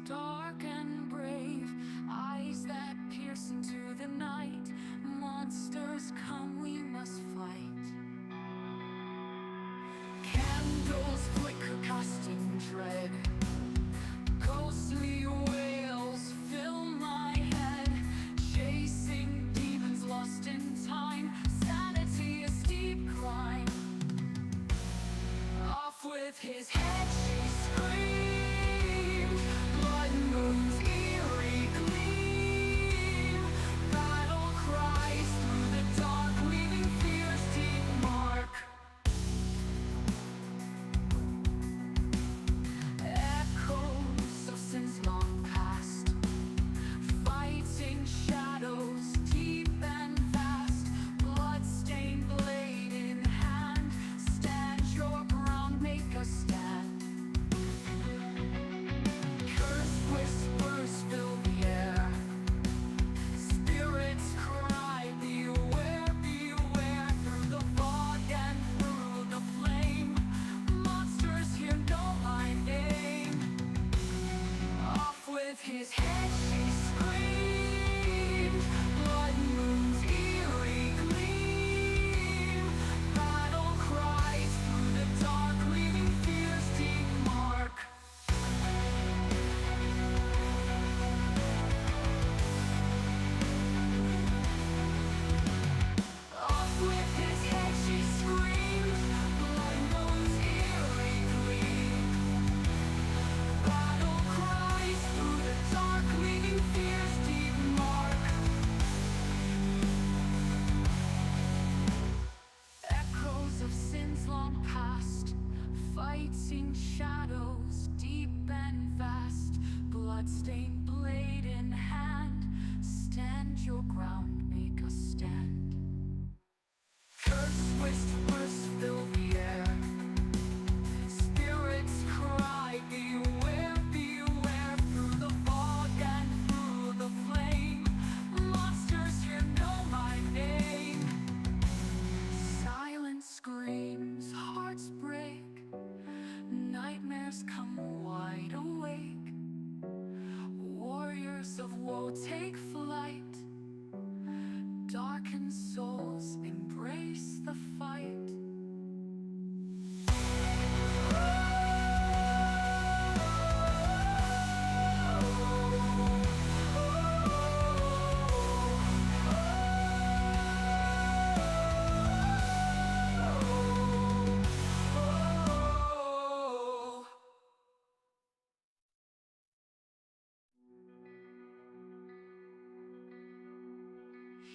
dark and brave, eyes that pierce into the night. Monsters come, we must fight. Candles flicker, casting dread. Ghostly wails fill my head, chasing demons lost in time. Sanity a steep climb. Off with his head, she screamed. Blood moon's eerie gleam. Battle cries through the dark, leaving fear's deep mark. Echoes of sins long past, fighting shadows deep and vast. Blood-stained blade in hand, stand your ground, make a stand. Cursed whispers fill the air, spirits cry, beware, beware. Through the fog and through the flame, monsters here know my name. Off with his head, she screamed. Blood moon's eerie gleam. Battle cries through the dark, leaving fear's deep mark. Off with his head, she screamed. Blood moon's eerie gleam. Battle cries through the dark, leaving fear's deep mark. Echoes of sins long past, fighting shadows deep and vast. Bloodstained blade in hand, stand your ground, make a stand. Curse whispers fill the air, spirits cry, beware, beware. Through the fog and through the flame, monsters here know my name. Silence screams, hearts break, nightmares come wide awake. Warriors of woe take flight, darkened souls embrace the fight.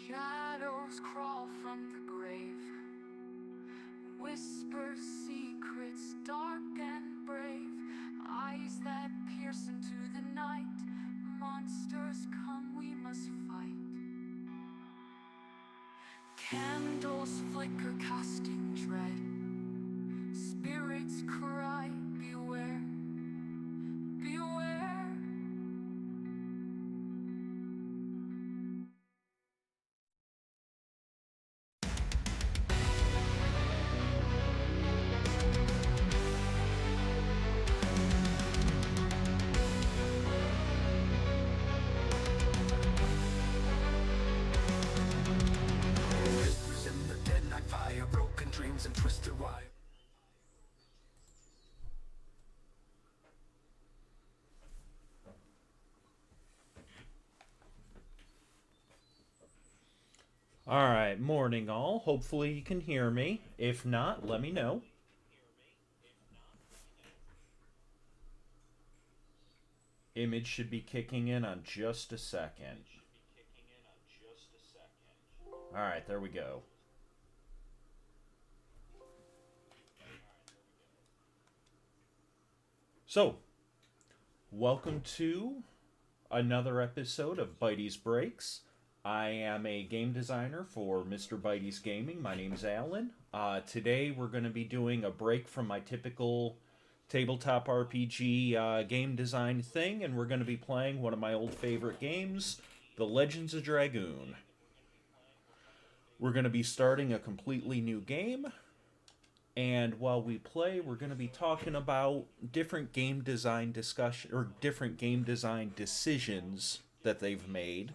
Shadows crawl from the grave, whisper secrets dark and brave. Eyes that pierce into the night. Monsters come, we must fight. Candles flicker, casting dread. Spirits cry, beware, beware. Whispers in the dead night fire, broken dreams and twisted wire. Alright, morning all. Hopefully you can hear me. If not, let me know. Image should be kicking in on just a second. Alright, there we go. So, welcome to another episode of Bitey's Breaks. I am a game designer for Mr. Bitey's Gaming. My name's Alan. Today we're going to be doing a break from my typical tabletop RPG game design thing, and we're going to be playing one of my old favorite games, The Legends of Dragoon. We're going to be starting a completely new game. And while we play, we're going to be talking about different game design discussion or different game design decisions that they've made,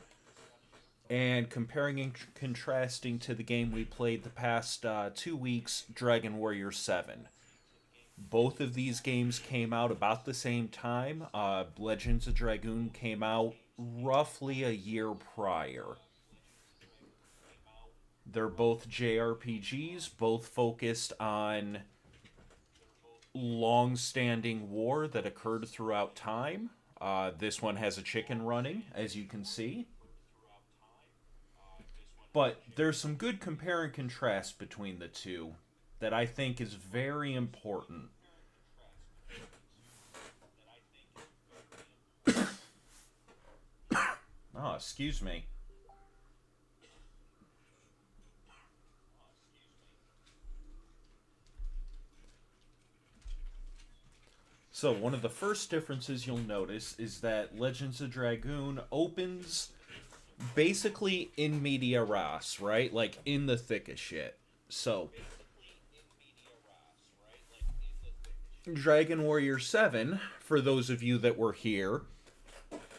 and comparing and contrasting to the game we played the past 2 weeks, Dragon Warrior 7. Both of these games came out about the same time. Legends of Dragoon came out roughly a year prior. They're both JRPGs, both focused on long-standing war that occurred throughout time. This one has a chicken running, as you can see. But there's some good compare and contrast between the two that I think is very important. Oh, excuse me. So, one of the first differences you'll notice is that Legends of Dragoon opens basically in media res, right? Like in the thick of shit. So, Dragon Warrior 7, for those of you that were here,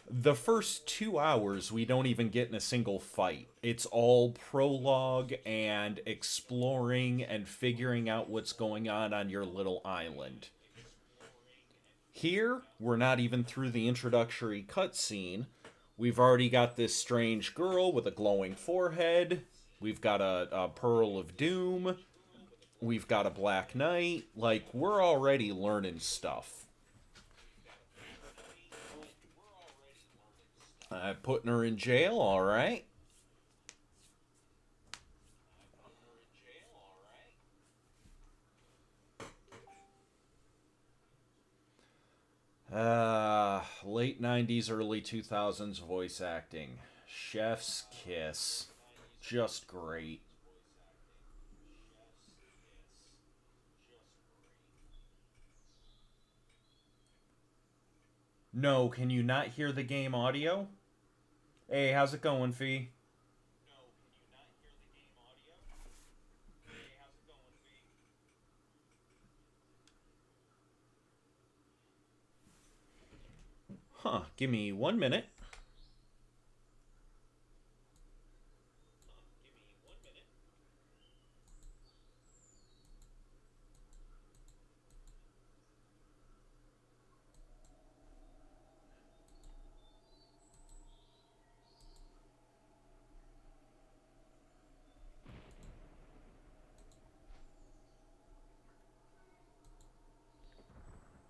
the first 2 hours we don't even get in a single fight. It's all prologue and exploring and figuring out what's going on your little island. Here, we're not even through the introductory cutscene. We've already got this strange girl with a glowing forehead. We've got a Pearl of Doom. We've got a Black Knight. Like, we're already learning stuff. Putting her in jail, alright. Late 90s, early 2000s voice acting. Chef's kiss. Just great. No, can you not hear the game audio? Hey, how's it going, Fee? Huh, give me 1 minute.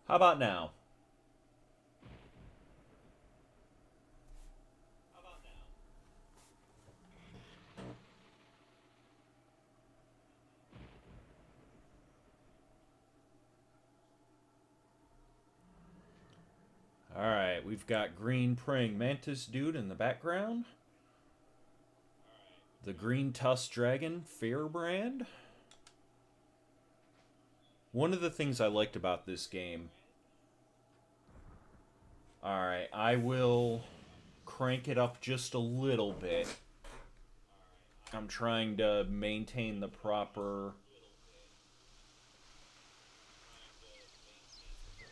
How about now? Alright, we've got green praying mantis dude in the background. The green tusk dragon, Fairbrand. One of the things I liked about this game... Alright, I will crank it up just a little bit. I'm trying to maintain the proper...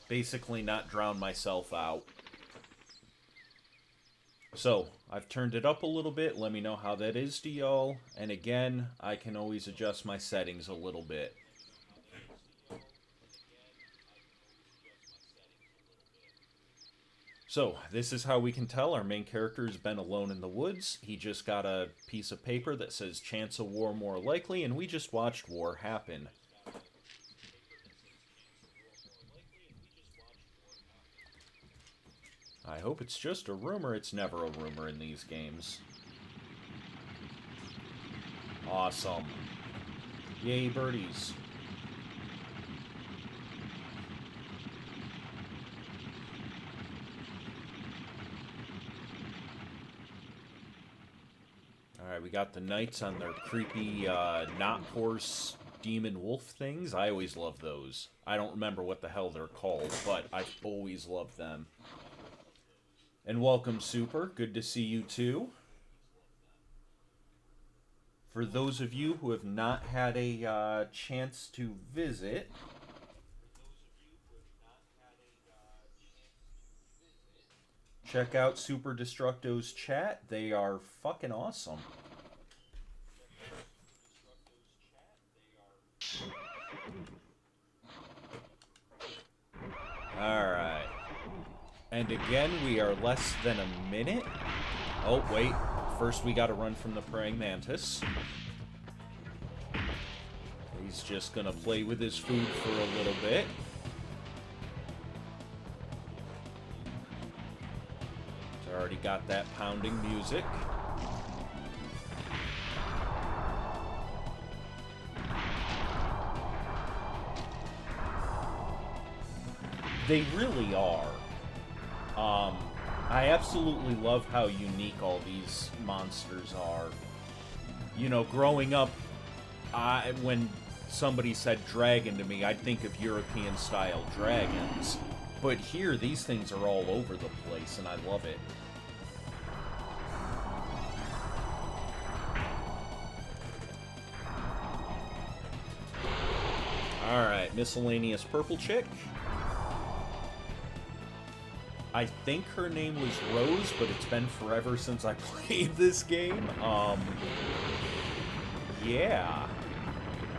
Basically not drown myself out. So, I've turned it up a little bit. Let me know how that is to y'all. And again, I can always adjust my settings a little bit. So, this is how we can tell our main character has been alone in the woods. He just got a piece of paper that says chance of war more likely, and we just watched war happen. I hope it's just a rumor. It's never a rumor in these games. Awesome. Yay, birdies. Alright, we got the knights on their creepy, not horse demon wolf things. I always love those. I don't remember what the hell they're called, but I've always loved them. And welcome, Super. Good to see you, too. For those of you who have not had a chance to visit, check out Super Destructo's chat. They are fucking awesome. Alright. And again, we are less than a minute. Oh, wait. First, we gotta run from the praying mantis. He's just gonna play with his food for a little bit. He's already got that pounding music. They really are. I absolutely love how unique all these monsters are. You know, growing up, when somebody said dragon to me, I'd think of European-style dragons. But here, these things are all over the place, and I love it. Alright, miscellaneous purple chick. I think her name was Rose, but it's been forever since I played this game. Yeah.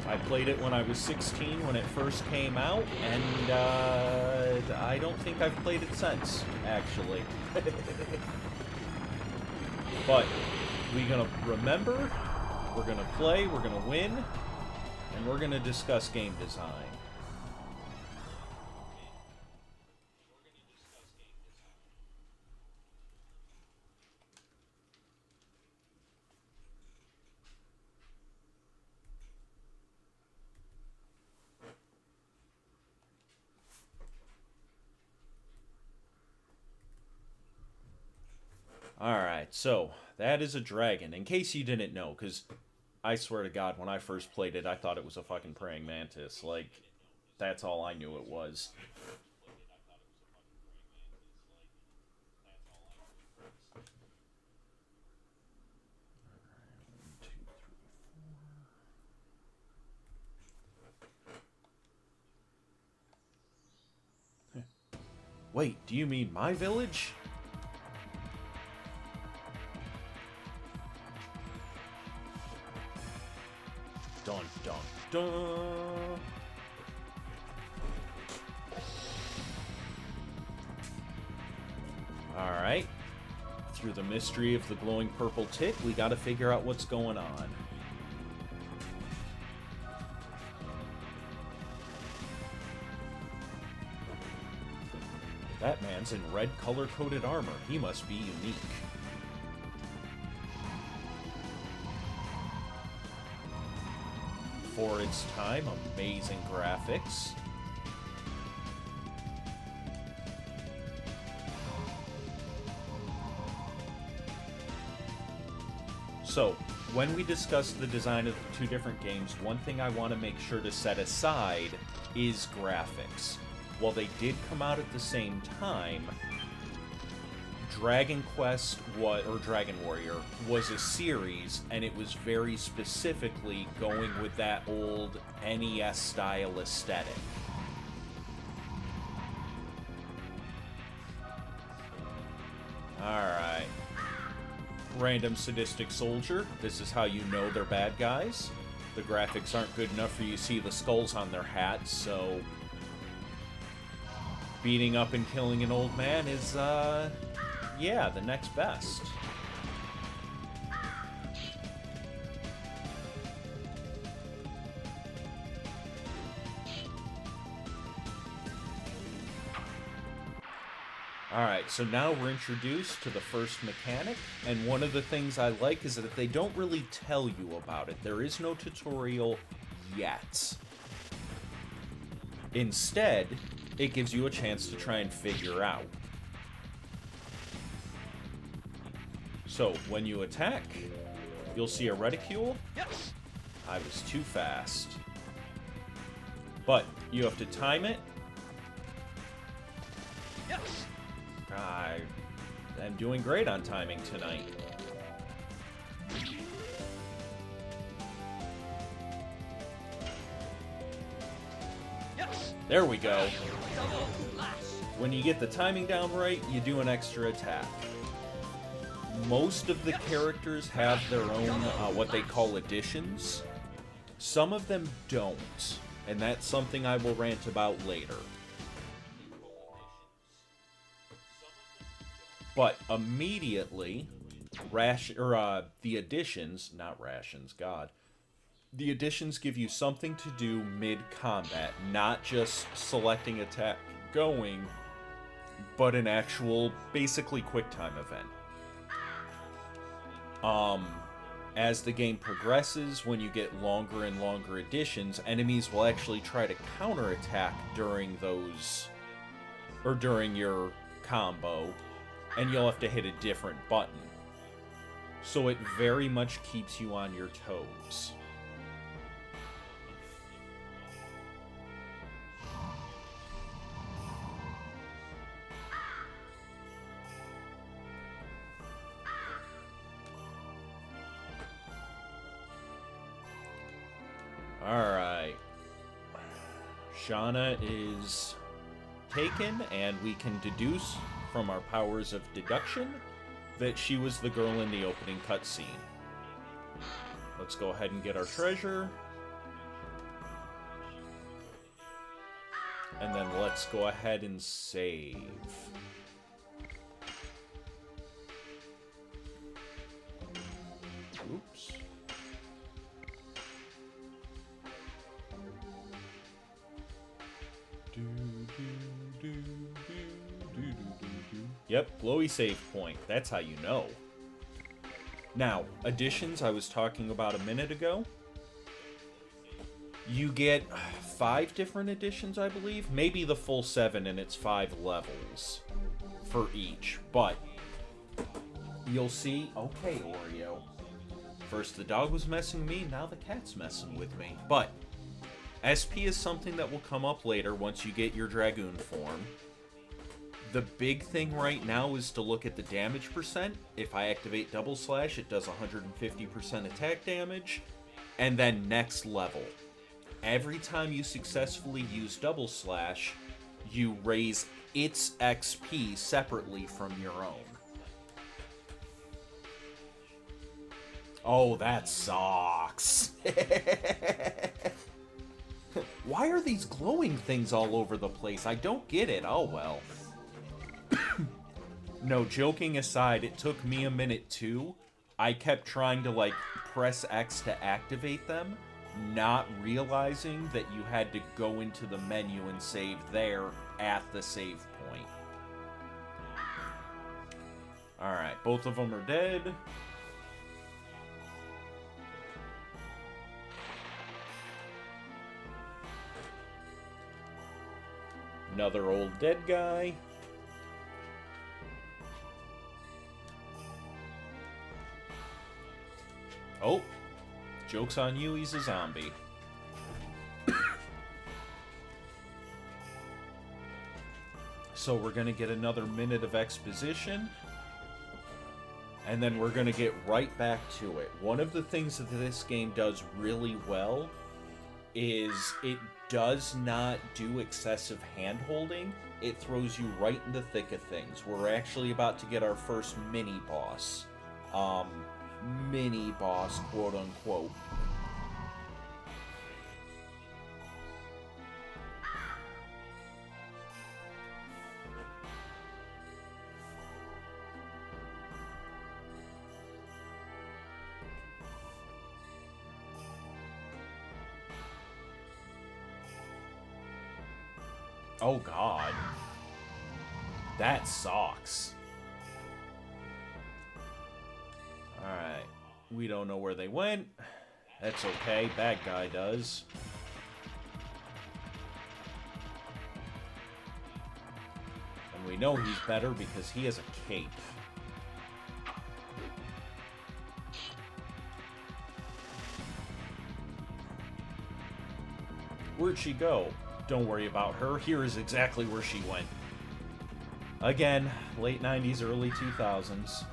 I played it when I was 16 when it first came out, and I don't think I've played it since, actually. But we're gonna remember, we're gonna play, we're gonna win, and we're gonna discuss game design. Alright, so, that is a dragon. In case you didn't know, because I swear to God, when I first played it, I thought it was a fucking praying mantis. Like, that's all I knew it was. Wait, do you mean my village? Dun, dun, dun. Alright. Through the mystery of the glowing purple tick, we gotta figure out what's going on. That man's in red color-coded armor. He must be unique. For its time, amazing graphics. So, when we discuss the design of the two different games, one thing I want to make sure to set aside is graphics. While they did come out at the same time, Dragon Quest or Dragon Warrior was a series, and it was very specifically going with that old NES style aesthetic. Alright. Random sadistic soldier. This is how you know they're bad guys. The graphics aren't good enough for you to see the skulls on their hats, so beating up and killing an old man is, yeah, the next best. Alright, so now we're introduced to the first mechanic, and one of the things I like is that they don't really tell you about it. There is no tutorial yet. Instead, it gives you a chance to try and figure out. So, when you attack, you'll see a reticule. I was too fast. But, you have to time it. I'm doing great on timing tonight. There we go. When you get the timing down right, you do an extra attack. Most of the characters have their own, what they call additions. Some of them don't, and that's something I will rant about later. But immediately, the additions, not rations, God. The additions give you something to do mid-combat, not just selecting attack going, but an actual, basically, quick-time event. As the game progresses, when you get longer and longer additions, enemies will actually try to counterattack during those, or during your combo, and you'll have to hit a different button. So it very much keeps you on your toes. Alright. Shauna is taken, and we can deduce from our powers of deduction that she was the girl in the opening cutscene. Let's go ahead and get our treasure. And then let's go ahead and save. Oops. Yep, glowy save point. That's how you know. Now, additions I was talking about a minute ago. You get 5 different additions, I believe. Maybe the full 7, and it's 5 levels for each. But you'll see... Okay, Oreo. First the dog was messing with me, now the cat's messing with me. But SP is something that will come up later once you get your Dragoon form. The big thing right now is to look at the damage percent. If I activate double slash, it does 150% attack damage. And then next level. Every time you successfully use double slash, you raise its XP separately from your own. Oh, that sucks. Why are these glowing things all over the place? I don't get it. Oh, well. No, joking aside, it took me a minute too. I kept trying to, like, press X to activate them, not realizing that you had to go into the menu and save there at the save point. Alright, both of them are dead. Another old dead guy. Oh, joke's on you, he's a zombie. So we're going to get another minute of exposition. And then we're going to get right back to it. One of the things that this game does really well is it does not do excessive hand-holding. It throws you right in the thick of things. We're actually about to get our first mini-boss. Mini-boss, quote-unquote. Oh, God. That sucks. Alright. We don't know where they went. That's okay. Bad guy does. And we know he's better because he has a cape. Where'd she go? Don't worry about her. Here is exactly where she went. Again, late 90s, early 2000s.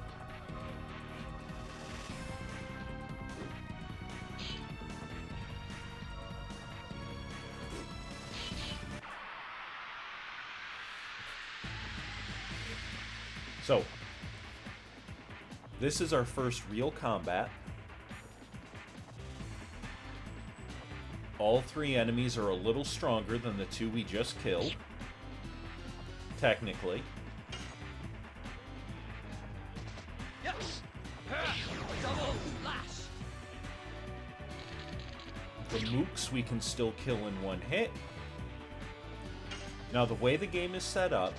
So, this is our first real combat. All three enemies are a little stronger than the two we just killed. Technically. Double slash. The mooks we can still kill in one hit. Now, the way the game is set up,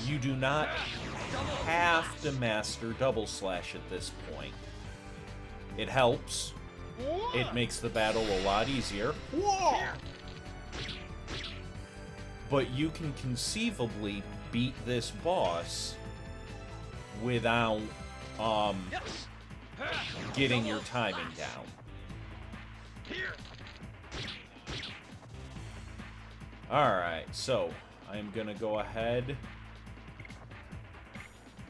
you do not have to master double slash at this point. It helps. It makes the battle a lot easier. But you can conceivably beat this boss without getting your timing down. Alright, so I'm gonna go ahead.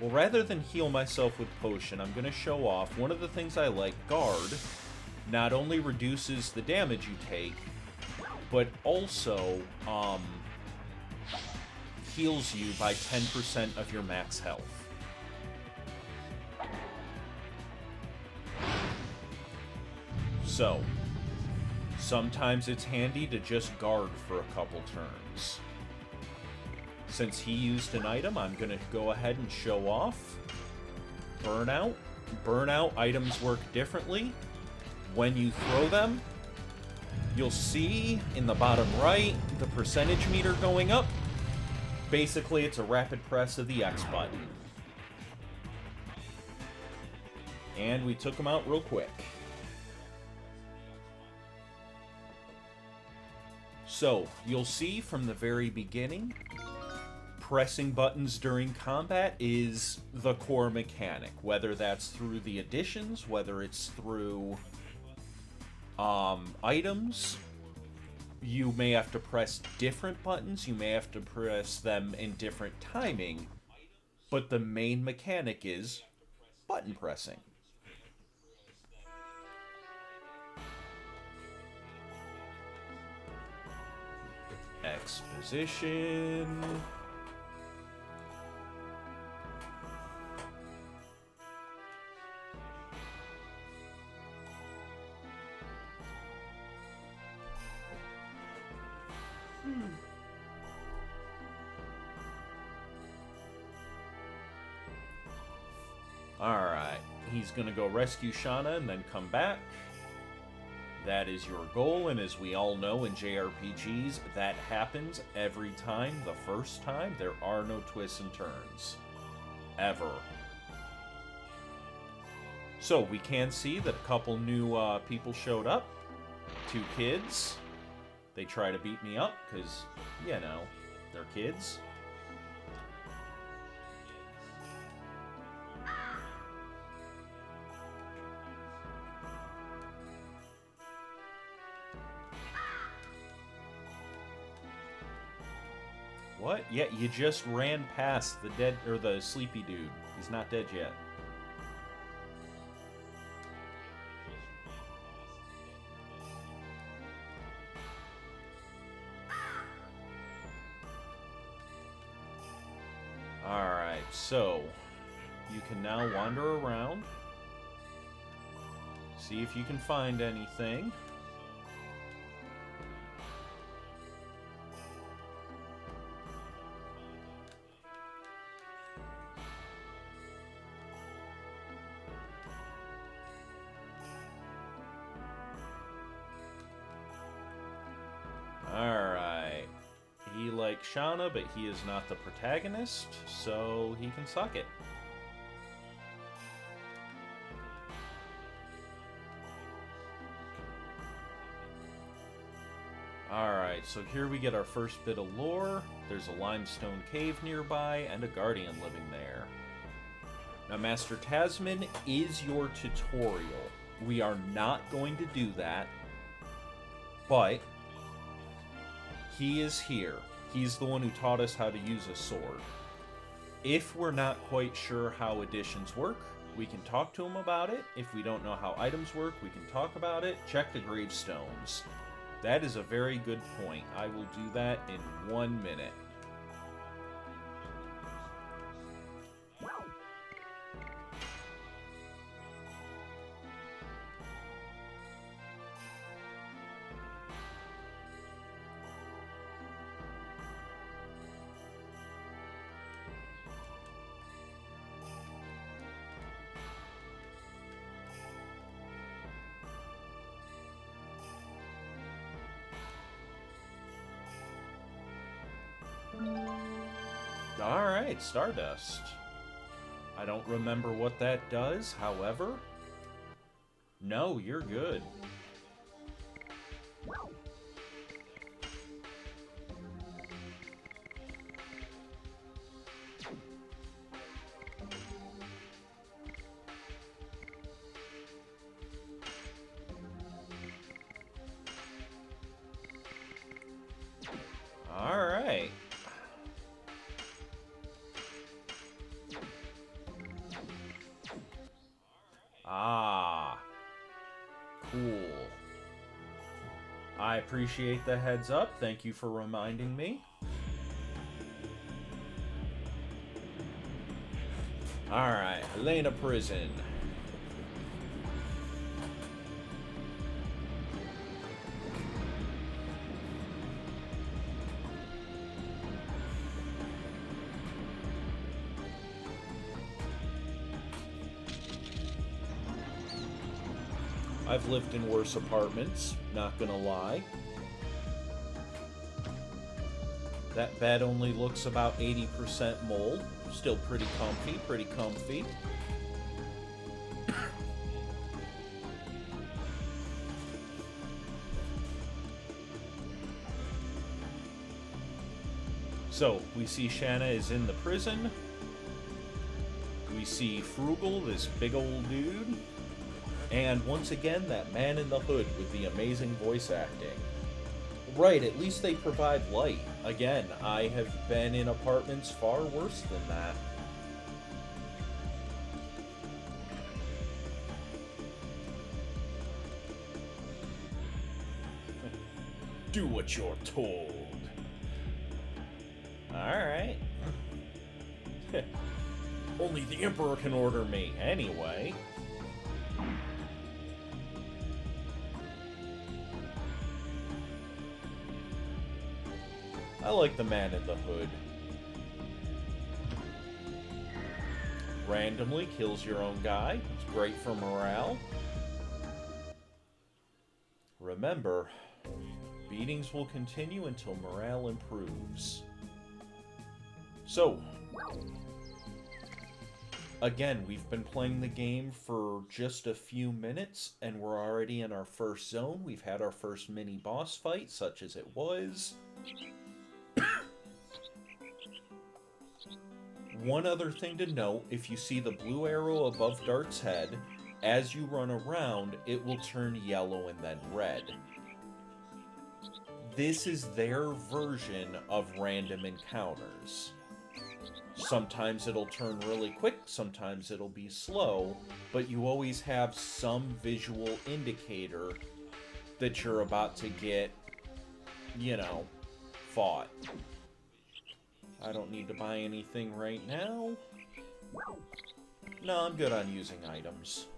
Well, rather than heal myself with potion, I'm gonna show off one of the things I like. Guard not only reduces the damage you take, but also heals you by 10% of your max health. So, sometimes it's handy to just guard for a couple turns. Since he used an item, I'm going to go ahead and show off Burnout. Burnout items work differently. When you throw them, you'll see in the bottom right the percentage meter going up. Basically, it's a rapid press of the X button. And we took him out real quick. So, you'll see from the very beginning, pressing buttons during combat is the core mechanic. Whether that's through the additions, whether it's through items, you may have to press different buttons, you may have to press them in different timing, but the main mechanic is button pressing. Exposition. Alright, he's gonna go rescue Shauna and then come back. That is your goal, and as we all know in JRPGs, that happens every time. The first time, there are no twists and turns. Ever. So, we can see that a couple new people showed up. 2 kids. They try to beat me up, because, you know, they're kids. What? Yeah, you just ran past the dead, or the sleepy dude. He's not dead yet. Alright, so you can now wander around. See if you can find anything. Alright. He likes Shauna, but he is not the protagonist, so he can suck it. Alright, so here we get our first bit of lore. There's a limestone cave nearby, and a guardian living there. Now, Master Tasman is your tutorial. We are not going to do that, but he is here. He's the one who taught us how to use a sword. If we're not quite sure how additions work, we can talk to him about it. If we don't know how items work, we can talk about it. Check the gravestones. That is a very good point. I will do that in 1 minute. Alright, Stardust. I don't remember what that does, however... No, you're good. Alright. Ah. Cool. I appreciate the heads up. Thank you for reminding me. Alright, Helena Prison. I've lived in worse apartments, not gonna lie. That bed only looks about 80% mold. Still pretty comfy, pretty comfy. So, we see Shanna is in the prison. We see Frugal, this big old dude. And once again, that man in the hood with the amazing voice acting. Right, at least they provide light. Again, I have been in apartments far worse than that. Do what you're told. Alright. Only the Emperor can order me, anyway. I like the man in the hood. Randomly kills your own guy. It's great for morale. Remember, beatings will continue until morale improves. So, again, we've been playing the game for just a few minutes, and we're already in our first zone. We've had our first mini-boss fight, such as it was. One other thing to note, if you see the blue arrow above Dart's head, as you run around, it will turn yellow and then red. This is their version of random encounters. Sometimes it'll turn really quick, sometimes it'll be slow, but you always have some visual indicator that you're about to get, you know, fought. I don't need to buy anything right now. No, I'm good on using items.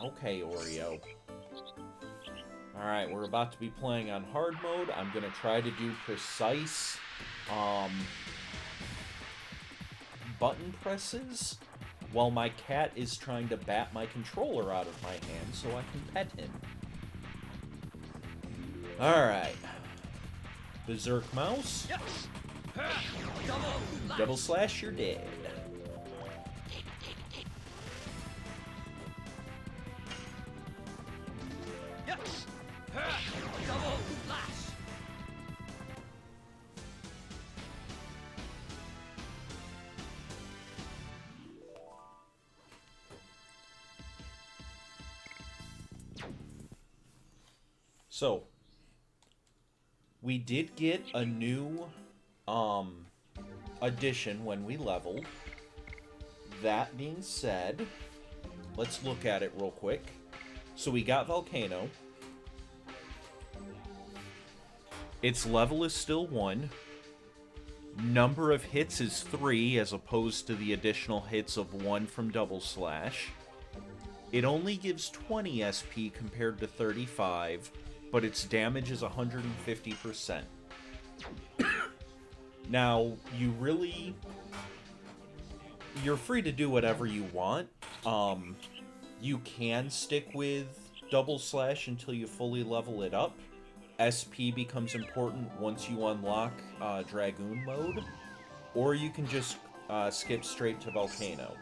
Okay, Oreo. Alright, we're about to be playing on hard mode. I'm going to try to do precise button presses while my cat is trying to bat my controller out of my hand so I can pet him. Alright. Berserk Mouse. Double slash, you're dead. So, we did get a new addition when we leveled. That being said, let's look at it real quick. So we got Volcano. Its level is still 1. Number of hits is 3 as opposed to the additional hits of 1 from Double Slash. It only gives 20 SP compared to 35, but its damage is 150%. Now, you're free to do whatever you want. You can stick with double slash until you fully level it up. SP becomes important once you unlock Dragoon mode. Or you can just skip straight to Volcano.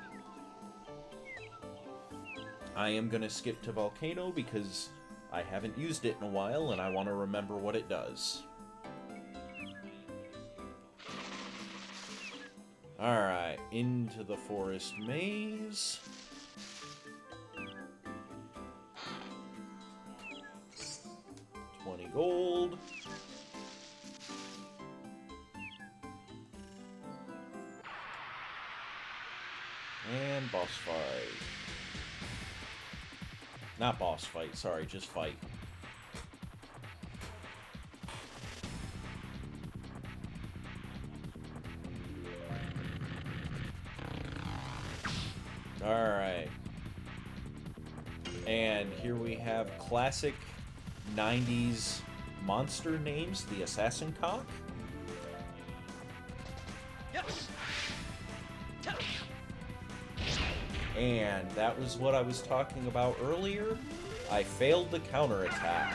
I am going to skip to Volcano because I haven't used it in a while and I want to remember what it does. Alright, into the forest maze. Gold. And boss fight. Not boss fight, sorry, just fight. Alright. And here we have classic 90s monster names, the Assassin Cock. And that was what I was talking about earlier. I failed the counterattack.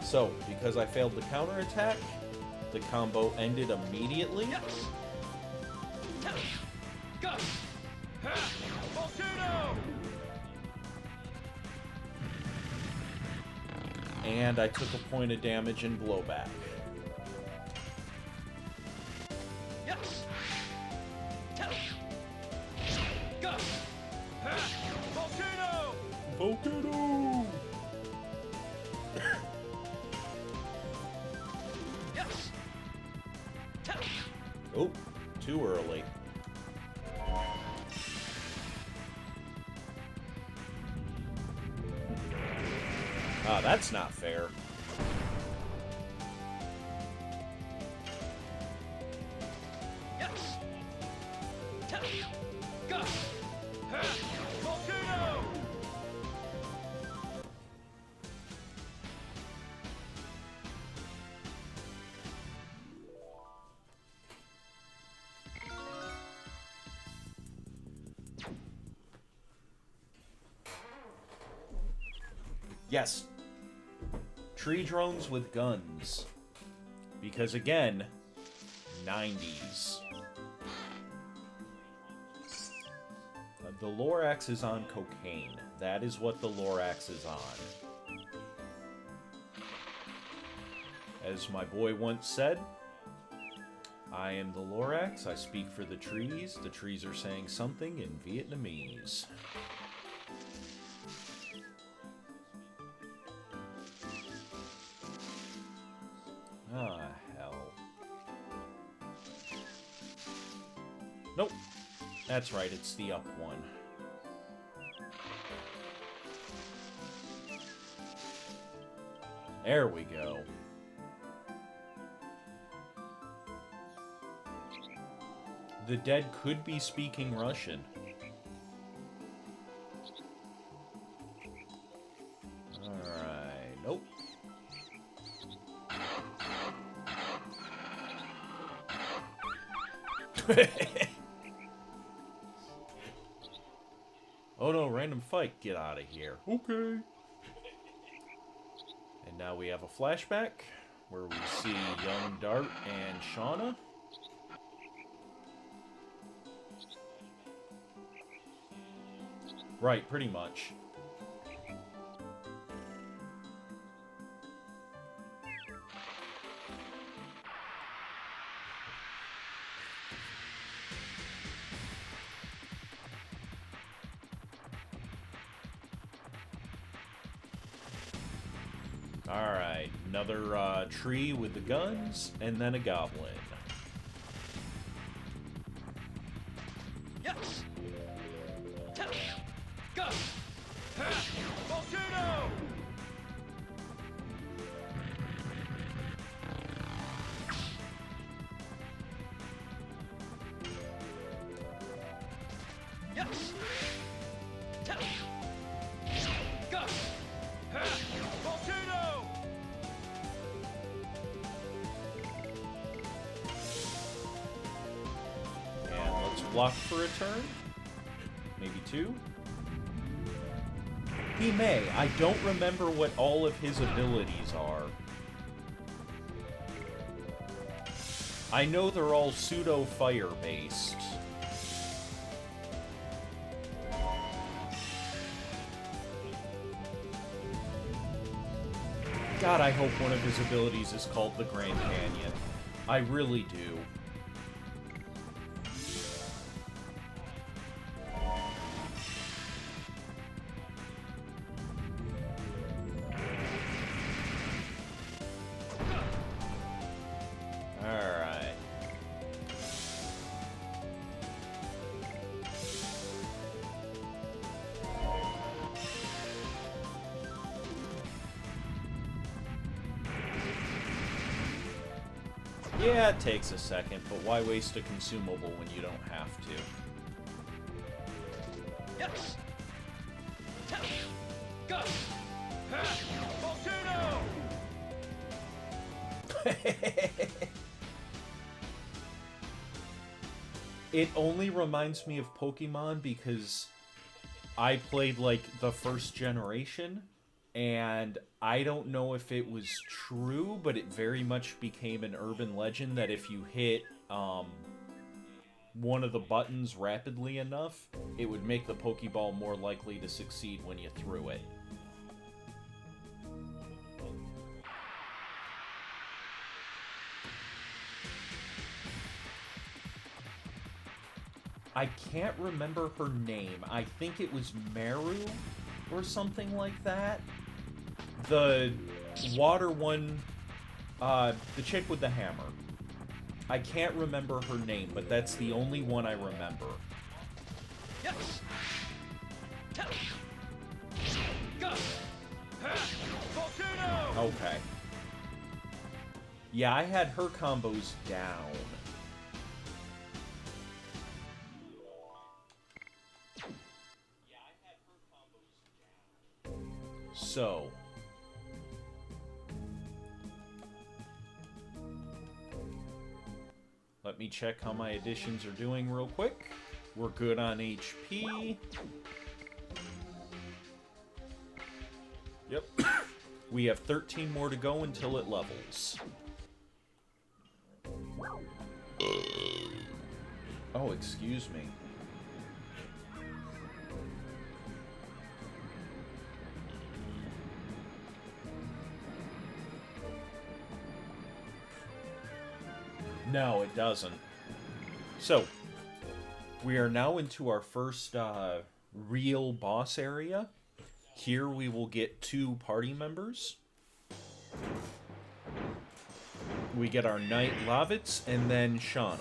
So, because I failed the counterattack, the combo ended immediately. And I took a point of damage in blowback. Volcano! Oh, too early. Ah, that's not fair. Yes. Tree drones with guns. Because again, 90s. The Lorax is on cocaine. That is what the Lorax is on. As my boy once said, I am the Lorax, I speak for the trees are saying something in Vietnamese. Ah, hell. Nope. That's right, it's the up one. There we go. The dead could be speaking Russian. Alright, nope. Oh no, random fight. Get out of here. Okay. And now we have a flashback where we see young Dart and Shauna. Right, pretty much. Alright, another tree with the guns, and then a goblin. Yes. Go. Volcano. Yes. Go. Volcano. And let's block for a turn. Maybe 2? He may. I don't remember what all of his abilities are. I know they're all pseudo-fire-based. God, I hope one of his abilities is called the Grand Canyon. I really do. Alright. Yeah, it takes a second, but why waste a consumable when you don't have to? Yes. Go. Volcano. It only reminds me of Pokemon because I played, like, the first generation, and I don't know if it was true, but it very much became an urban legend that if you hit, one of the buttons rapidly enough, it would make the Pokeball more likely to succeed when you threw it. I can't remember her name. I think it was Meru or something like that. The water one, the chick with the hammer. I can't remember her name, but that's the only one I remember. Yes. Go. Volcano. Okay. Yeah, I had her combos down. So, let me check how my additions are doing real quick. We're good on HP. Yep. We have 13 more to go until it levels. Oh, excuse me. No, it doesn't. So, we are now into our first real boss area. Here we will get 2 party members. We get our Knight Lavitz and then Shauna.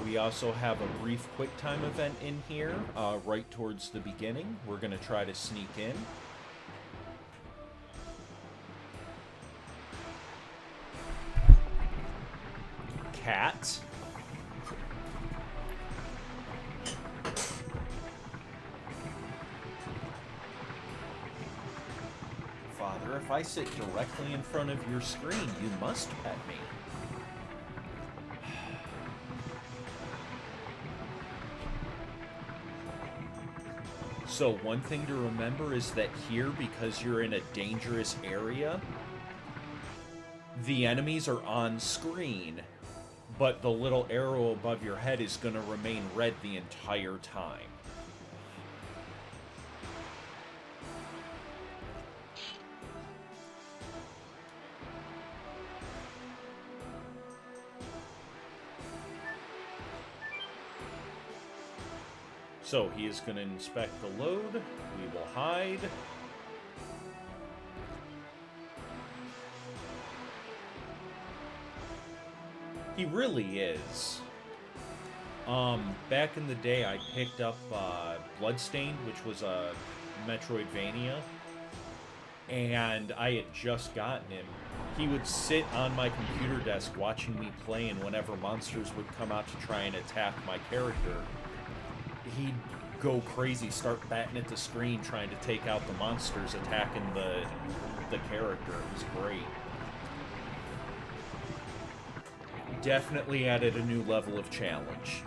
We also have a brief quick time event in here, right towards the beginning. We're going to try to sneak in. Cat. Father, if I sit directly in front of your screen, you must pet me. So one thing to remember is that here, because you're in a dangerous area, the enemies are on screen, but the little arrow above your head is going to remain red the entire time. So he is going to inspect the load. We will hide. He really is. Back in the day, I picked up Bloodstained, which was a Metroidvania, and I had just gotten him. He would sit on my computer desk watching me play, and whenever monsters would come out to try and attack my character, he'd go crazy, start batting at the screen, trying to take out the monsters attacking the character. It was great. Definitely added a new level of challenge.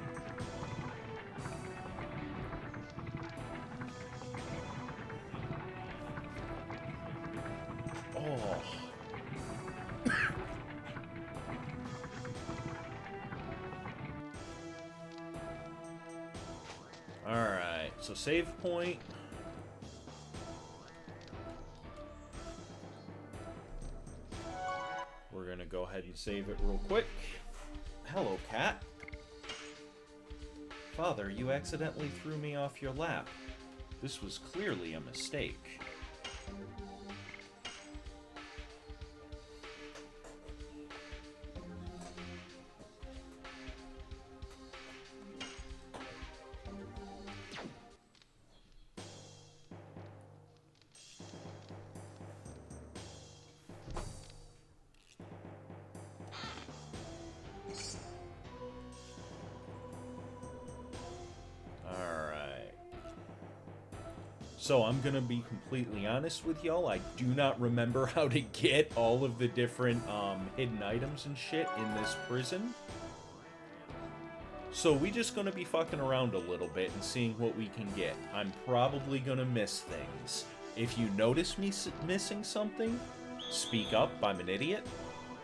Oh. Alright, so save point. We're gonna go ahead and save it real quick. Hello, cat. Father, you accidentally threw me off your lap. This was clearly a mistake. So I'm gonna be completely honest with y'all, I do not remember how to get all of the different hidden items and shit in this prison. So we just gonna be fucking around a little bit and seeing what we can get. I'm probably gonna miss things. If you notice me missing something, speak up, I'm an idiot.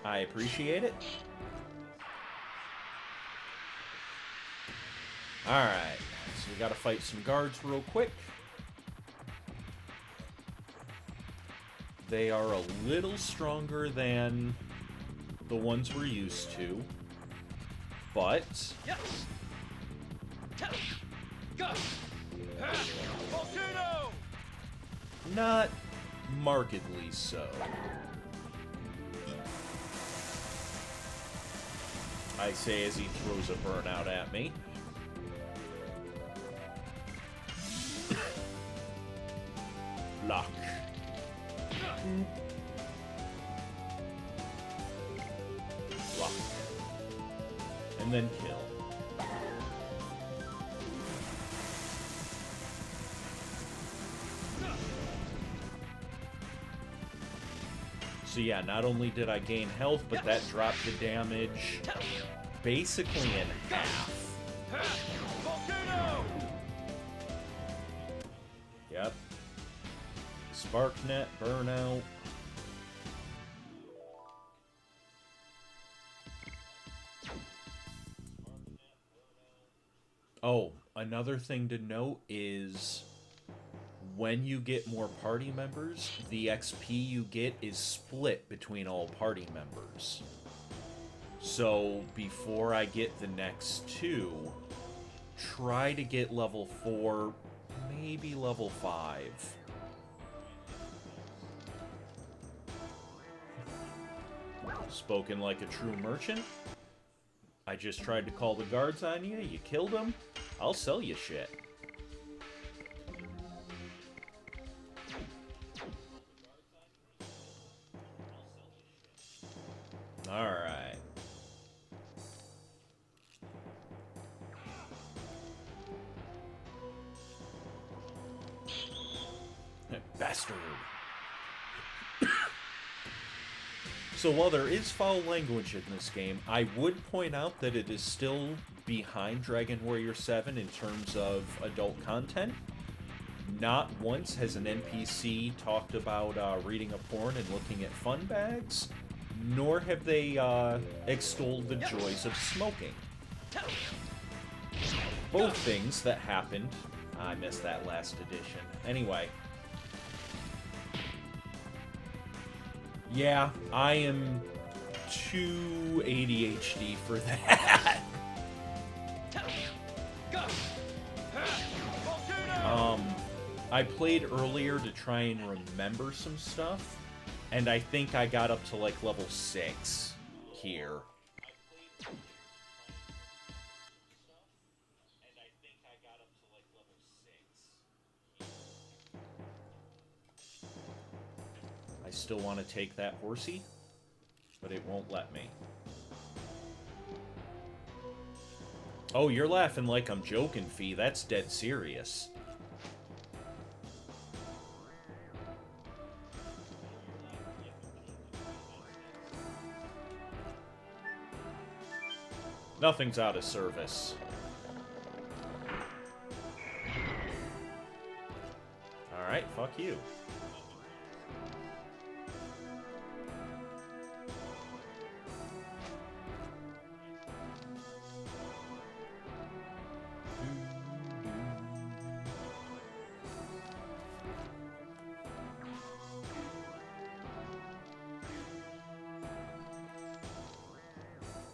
I appreciate it. Alright, so we gotta fight some guards real quick. They are a little stronger than the ones we're used to, but Yes. Go. Volcano. not markedly so. I say as he throws a burnout at me. Lock. Block. And then kill. So yeah, not only did I gain health, but that dropped the damage basically in half. Volcano. Yep. Sparknet, burnout. Oh, another thing to note is when you get more party members, the XP you get is split between all party members. So before I get the next two, try to get level 4, maybe level 5. Spoken like a true merchant. I just tried to call the guards on you, you killed them. I'll sell you shit. Alright. Bastard. So while there is foul language in this game, I would point out that it is still behind Dragon Warrior 7 in terms of adult content. Not once has an NPC talked about reading a porn and looking at fun bags, nor have they extolled the joys of smoking. Both things that happened. I missed that last edition. Anyway. Yeah, I am too ADHD for that. I played earlier to try and remember some stuff, and I think I got up to like level 6 here. I still want to take that horsey, but it won't let me. Oh, you're laughing like I'm joking, Fee. That's dead serious. Nothing's out of service. Alright, fuck you.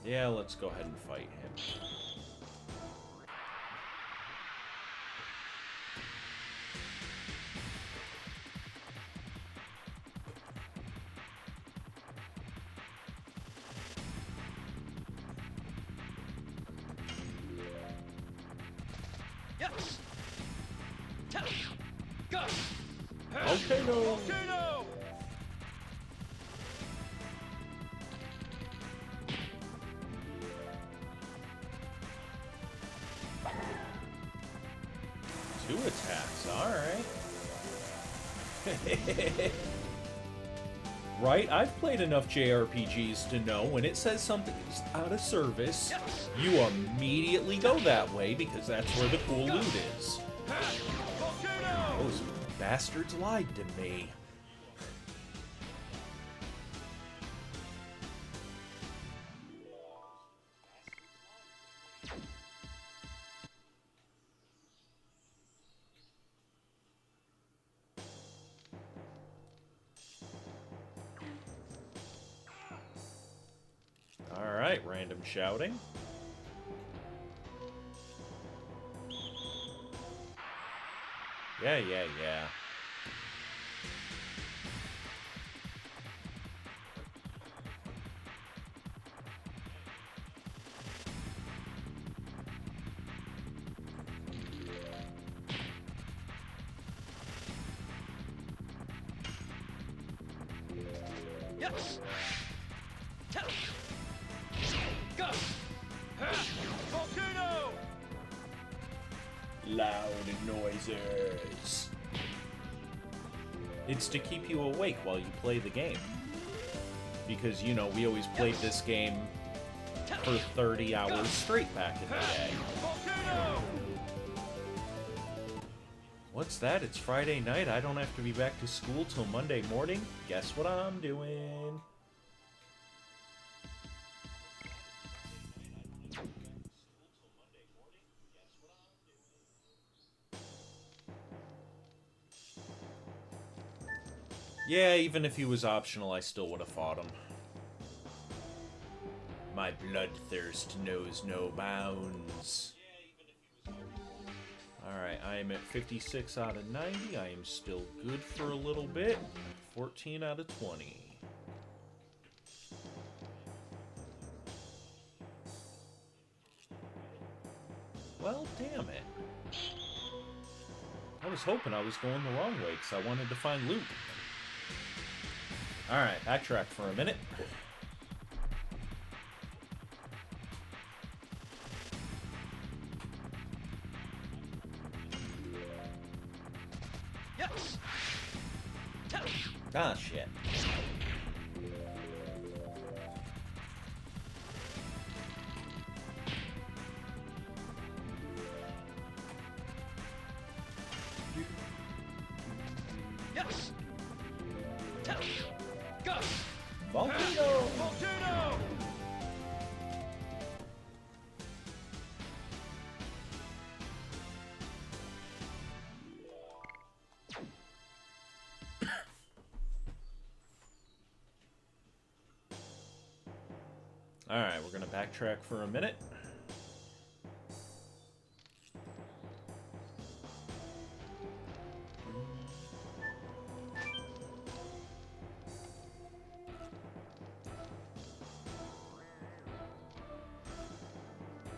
Yeah, let's go ahead and fight him. Yes. Tap. Go. Okay, no. Volcano. Two attacks, alright. Right? I've played enough JRPGs to know when it says something is out of service, you immediately go that way because that's where the cool loot is. Volcano. Those bastards lied to me. Alright, random shouting. Yeah. Yes. Tap. Go. Volcano. Loud noises. It's to keep you awake while you play the game. Because, you know, we always played this game for 30 hours straight back in the day. Volcano. What's that? It's Friday night. I don't have to be back to school till Monday morning. Guess what I'm doing? Yeah, even if he was optional, I still would have fought him. My bloodthirst knows no bounds. Alright, I am at 56 out of 90. I am still good for a little bit. 14 out of 20. Well, damn it. I was hoping I was going the wrong way because I wanted to find loot. Alright, backtrack for a minute. Yes. Tap. Ah, shit. Yes. Tap. Go. Volcano! Volcano. Alright, we're gonna backtrack for a minute.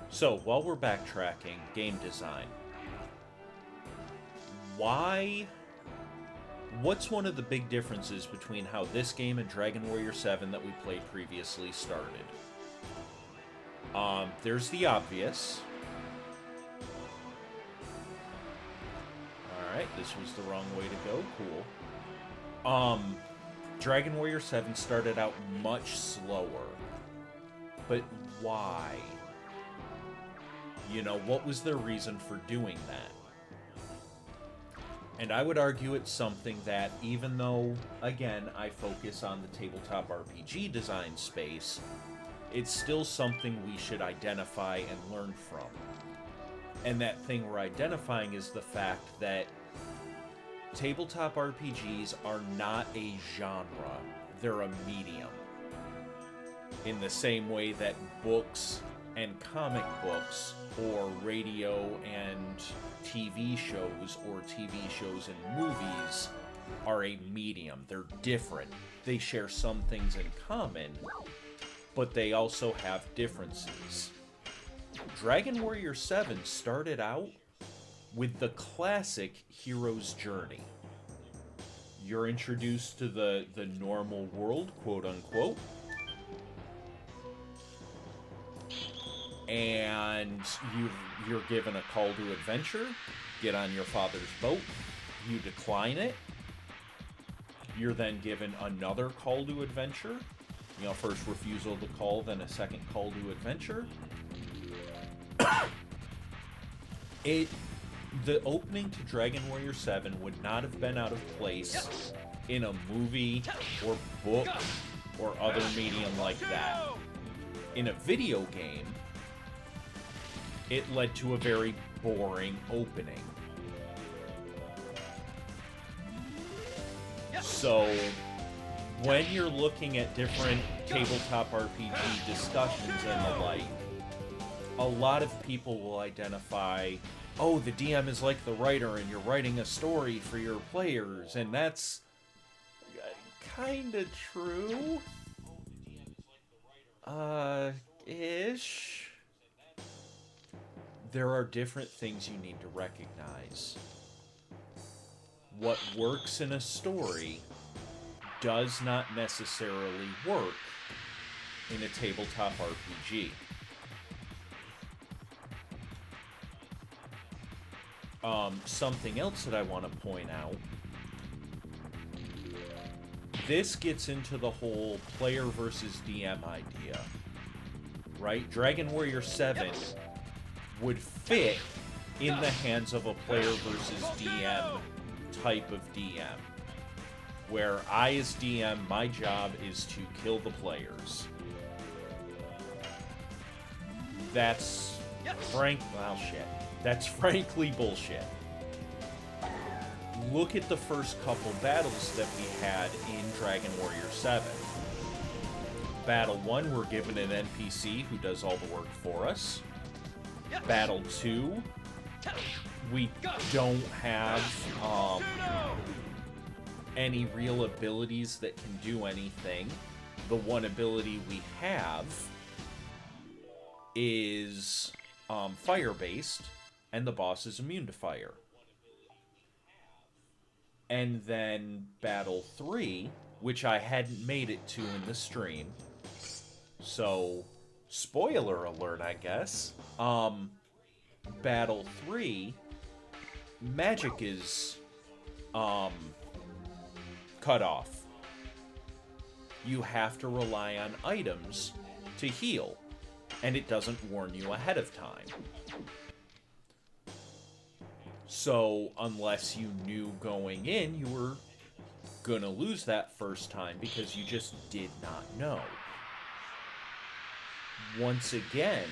So, while we're backtracking, game design. What's one of the big differences between how this game and Dragon Warrior 7 that we played previously started? There's the obvious. Alright, this was the wrong way to go. Cool. Dragon Warrior 7 started out much slower. But why? You know, what was their reason for doing that? And I would argue it's something that, even though, again, I focus on the tabletop RPG design space, it's still something we should identify and learn from. And that thing we're identifying is the fact that tabletop RPGs are not a genre, they're a medium. In the same way that books and comic books, or radio and TV shows, or TV shows and movies are a medium. They're different. They share some things in common, but they also have differences. Dragon Warrior 7 started out with the classic hero's journey. You're introduced to the normal world, quote unquote, and you're given a call to adventure. Get on your father's boat. You decline it. You're then given another call to adventure. You know, first refusal to call, then a second call to adventure. The opening to Dragon Warrior 7 would not have been out of place in a movie or book or other medium like that. In a video game, it led to a very boring opening. So, when you're looking at different tabletop RPG discussions and the like, a lot of people will identify, oh, the DM is like the writer and you're writing a story for your players, and that's kinda true. Ish. There are different things you need to recognize. What works in a story does not necessarily work in a tabletop RPG. Something else that I want to point out. This gets into the whole player versus DM idea, right? Dragon Warrior 7 would fit in the hands of a player versus DM type of DM, where I, as DM, my job is to kill the players. That's That's frankly bullshit. Look at the first couple battles that we had in Dragon Warrior 7. Battle 1, we're given an NPC who does all the work for us. Battle 2, we don't have any real abilities that can do anything. The one ability we have is fire-based, and the boss is immune to fire. And then Battle 3, which I hadn't made it to in the stream, so spoiler alert, I guess. Battle 3, magic is cut off. You have to rely on items to heal, and it doesn't warn you ahead of time. So, unless you knew going in, you were gonna lose that first time because you just did not know. Once again,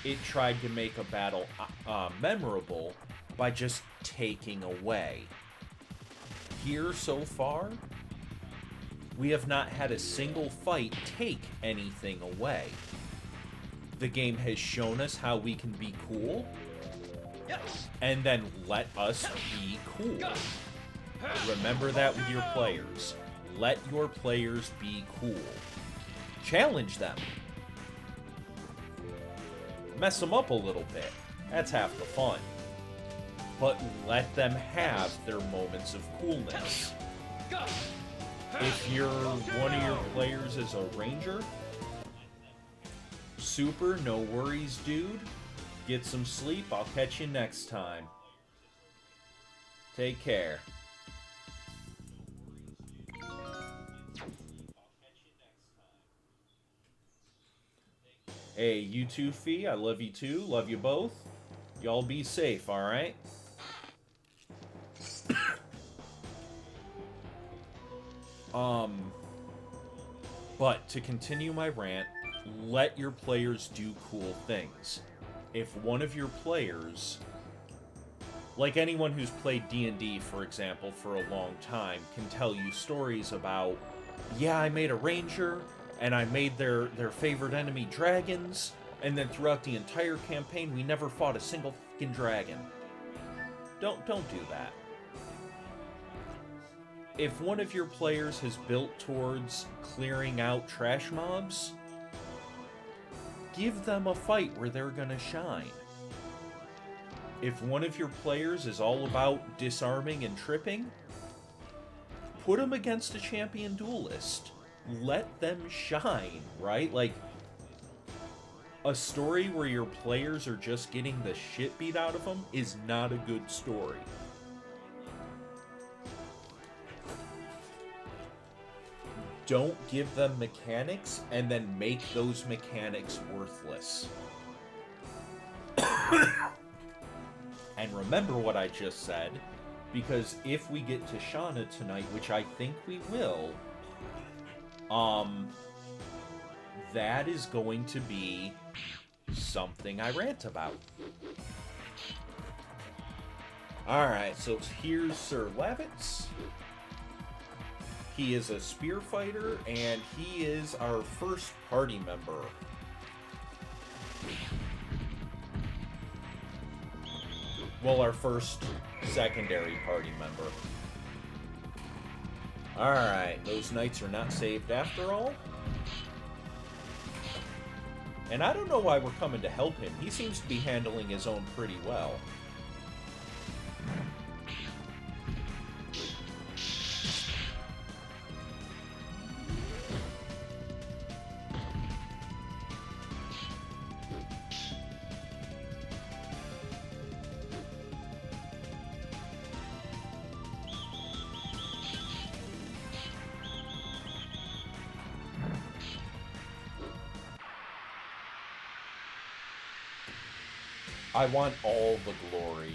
it tried to make a battle memorable by just taking away. Here, so far, we have not had a single fight take anything away. The game has shown us how we can be cool, and then let us be cool. Remember that with your players. Let your players be cool. Challenge them. Mess them up a little bit. That's half the fun. But let them have their moments of coolness. If one of your players is a ranger, super, no worries, dude. Get some sleep. I'll catch you next time. Take care. Hey, you too, Fee. I love you too. Love you both. Y'all be safe, alright? But to continue my rant, let your players do cool things. If one of your players, like anyone who's played D&D, for example, for a long time, can tell you stories about, yeah, I made a ranger, and I made their favorite enemy dragons, and then throughout the entire campaign, we never fought a single fucking dragon. Don't do that. If one of your players has built towards clearing out trash mobs, give them a fight where they're gonna shine. If one of your players is all about disarming and tripping, put them against a champion duelist. Let them shine, right? Like, a story where your players are just getting the shit beat out of them is not a good story. Don't give them mechanics and then make those mechanics worthless. And remember what I just said, because if we get to Shauna tonight, which I think we will, that is going to be something I rant about. Alright, so here's Sir Lavitz. He is a spear fighter, and he is our first party member. Well, our first secondary party member. Alright, those knights are not saved after all. And I don't know why we're coming to help him. He seems to be handling his own pretty well. I want all the glory.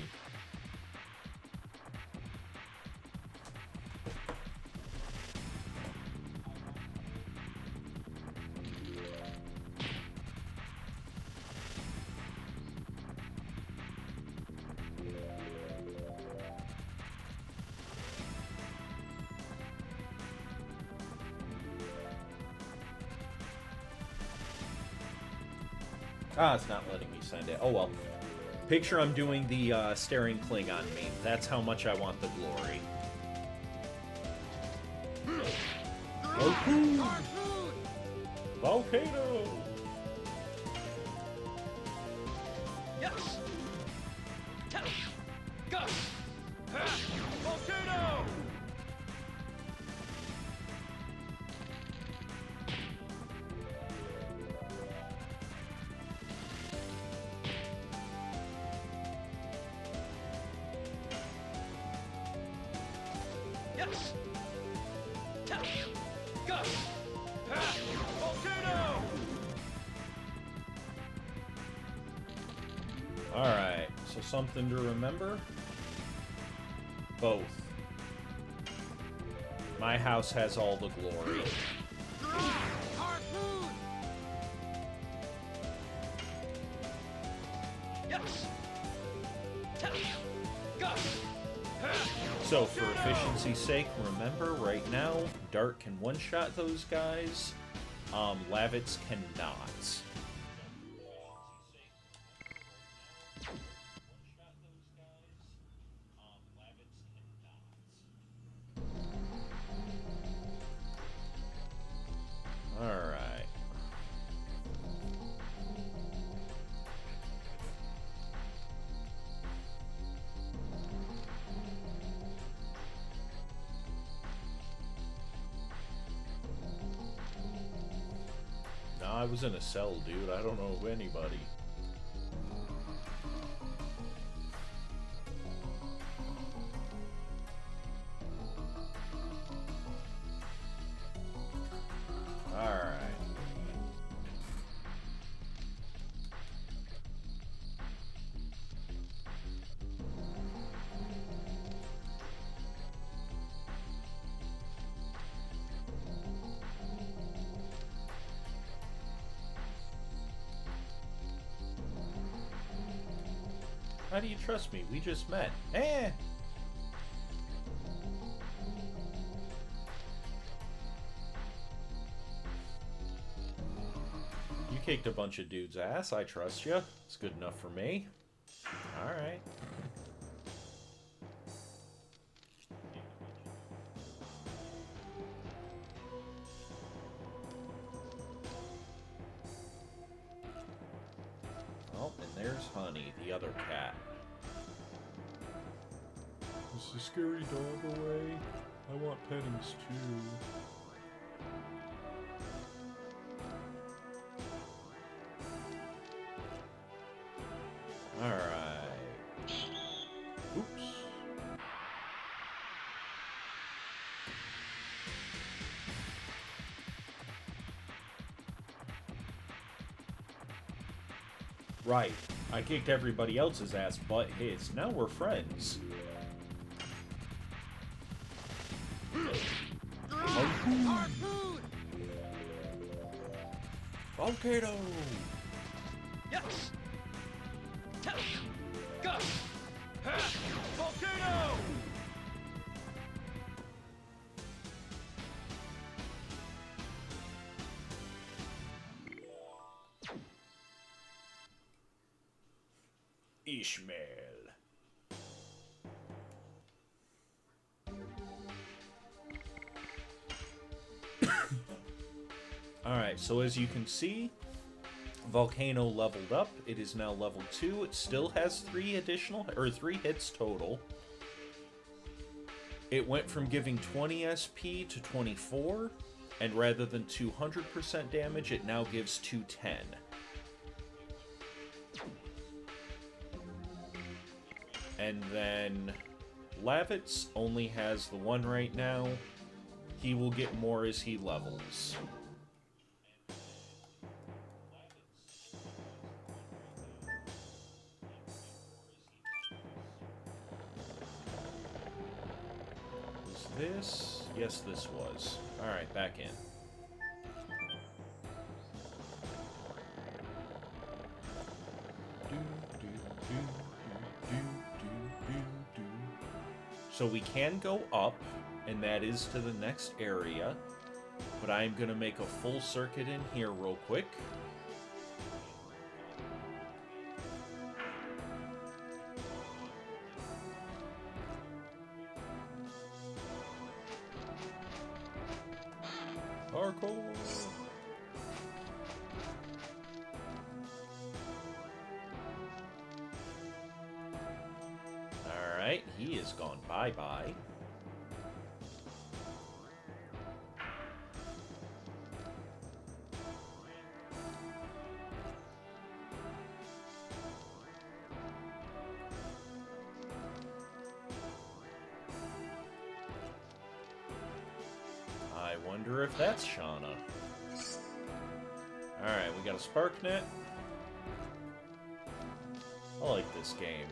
Ah, it's not letting me send it. Oh well. Picture I'm doing the staring Klingon meme. That's how much I want the glory. Harpoon! Volcano! Yes! Tell! Go! Volcano! Yes! Tell! Go! Volcano! Alright, so something to remember? Both. My house has all the glory. Harpoon! Yes! Tell! Go! So, for efficiency's sake, remember, right now, Dart can one-shot those guys. Lavitz cannot. Alright. Nah, I was in a cell, dude. I don't know anybody. Alright. How do you trust me? We just met. Eh! You kicked a bunch of dudes' ass. I trust you. It's good enough for me. Alright. Oh, and there's Honey, the other cat. Is the scary dog away? I want pettings too. Alright. Oops. Right. I kicked everybody else's ass but his. Now we're friends. Harpoon! Volcano! Yes! Go! Volcano! Ishmael. Alright, so as you can see, Volcano leveled up. It is now level 2. It still has 3 hits total. It went from giving 20 SP to 24, and rather than 200% damage, it now gives 210. And then Lavitz only has the 1 right now. He will get more as he levels. Was this? Yes, this was. Alright, back in. So we can go up, and that is to the next area. But I'm going to make a full circuit in here real quick. Parkour! Alright, he is gone bye-bye. I wonder if that's Shauna. Alright, we got a spark net. I like this game.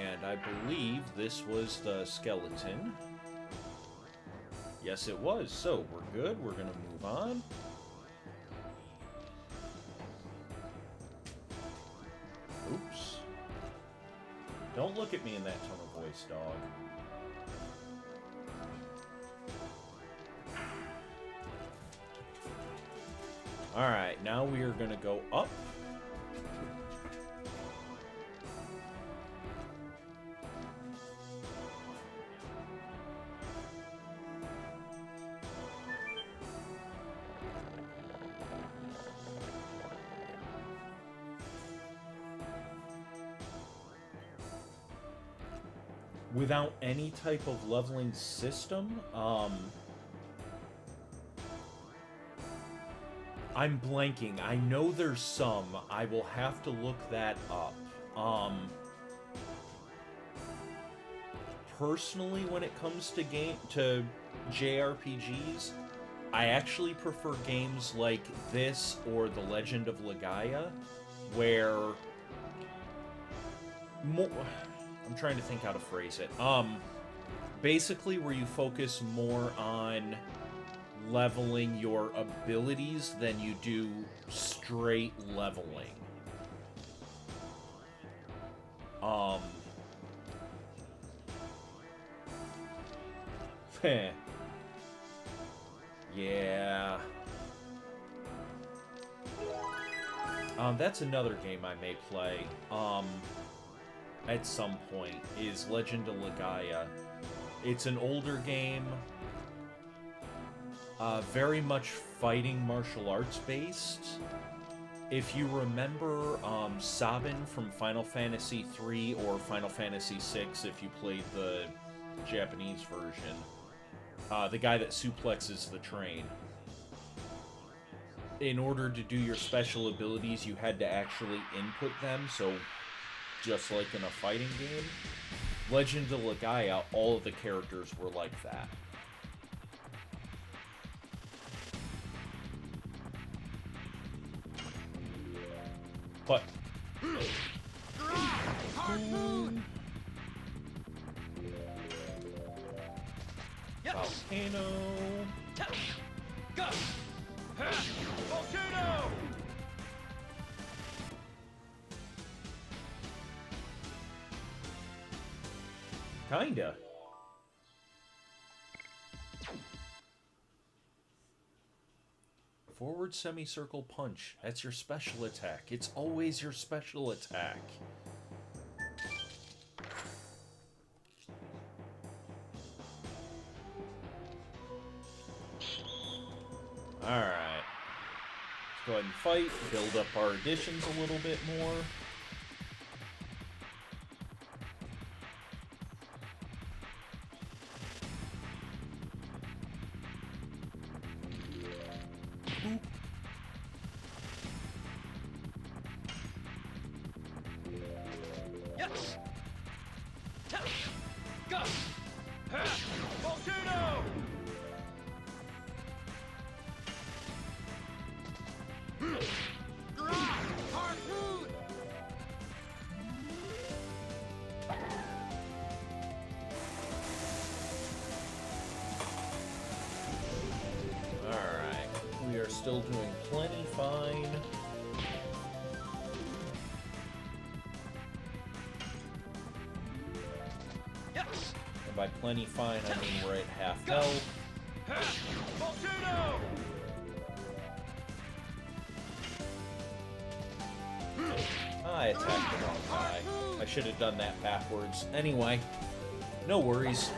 And I believe this was the skeleton. Yes, it was. So, we're good. We're going to move on. Oops. Don't look at me in that tone of voice, dog. Alright, now we are going to go up. Without any type of leveling system, I'm blanking. I know there's some. I will have to look that up. Personally, when it comes to JRPGs, I actually prefer games like this or The Legend of Legaia, where I'm trying to think how to phrase it. Basically where you focus more on leveling your abilities than you do straight leveling. Yeah. That's another game I may play, at some point, is Legend of Legaia. It's an older game, very much fighting martial arts based. If you remember, Sabin from Final Fantasy III or Final Fantasy VI, if you played the Japanese version, the guy that suplexes the train. In order to do your special abilities, you had to actually input them, so just like in a fighting game. Legend of Legaia, all of the characters were like that. But... Harpoon! Volcano... Go! Volcano! Kinda. Forward semicircle punch. That's your special attack. It's always your special attack. Alright. Let's go ahead and fight, build up our additions a little bit more. Boop. Yes! Go! Volcano! Harpoon! Alright. We are still doing plenty fine. Yes! And by plenty fine, I mean we're at half health. Volcano! I attacked the wrong guy. I should have done that backwards. Anyway, no worries.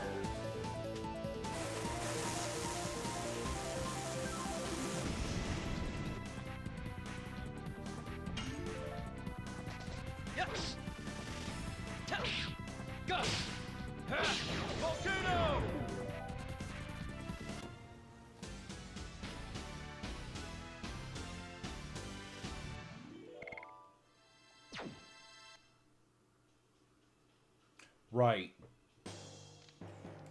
Yes! Go! Volcano! Right.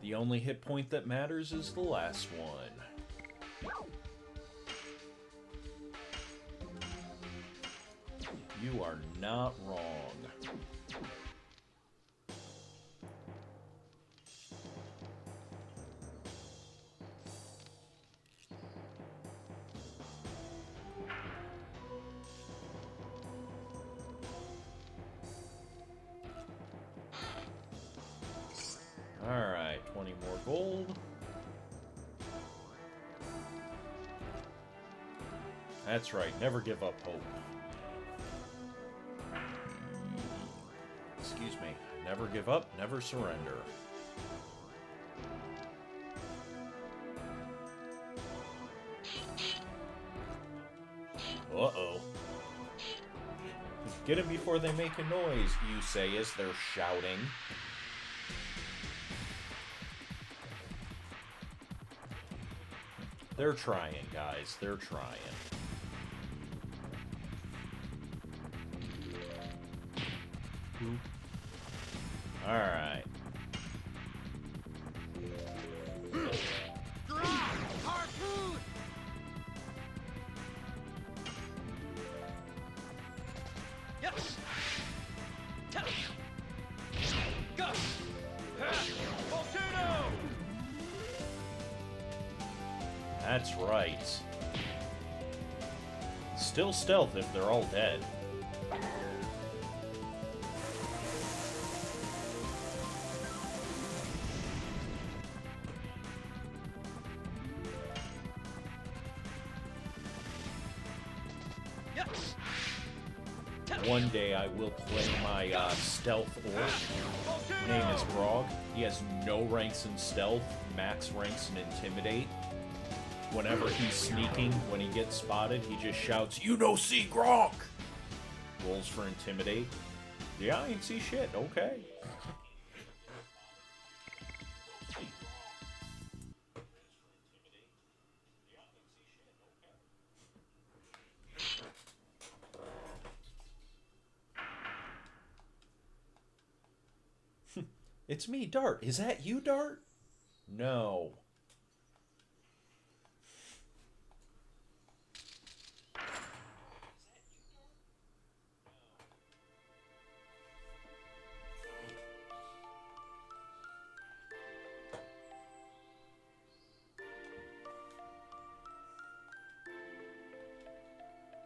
The only hit point that matters is the last one. You are not wrong. Alright, 20 more gold. That's right, never give up hope. Excuse me. Never give up, never surrender. Uh-oh. Get them before they make a noise, you say as they're shouting. They're trying, guys. They're trying. Alright. Harpoon! Yes! Go! Volcano! That's right. Still stealth if they're all dead. Yes. One day I will play my stealth orc. Name is Grog. He has no ranks in stealth, max ranks in intimidate. Whenever he's sneaking, when he gets spotted, he just shouts, "You no see Grog!" Rolls for intimidate. Yeah, I ain't see shit. Okay. It's me, Dart. Is that you, Dart? No.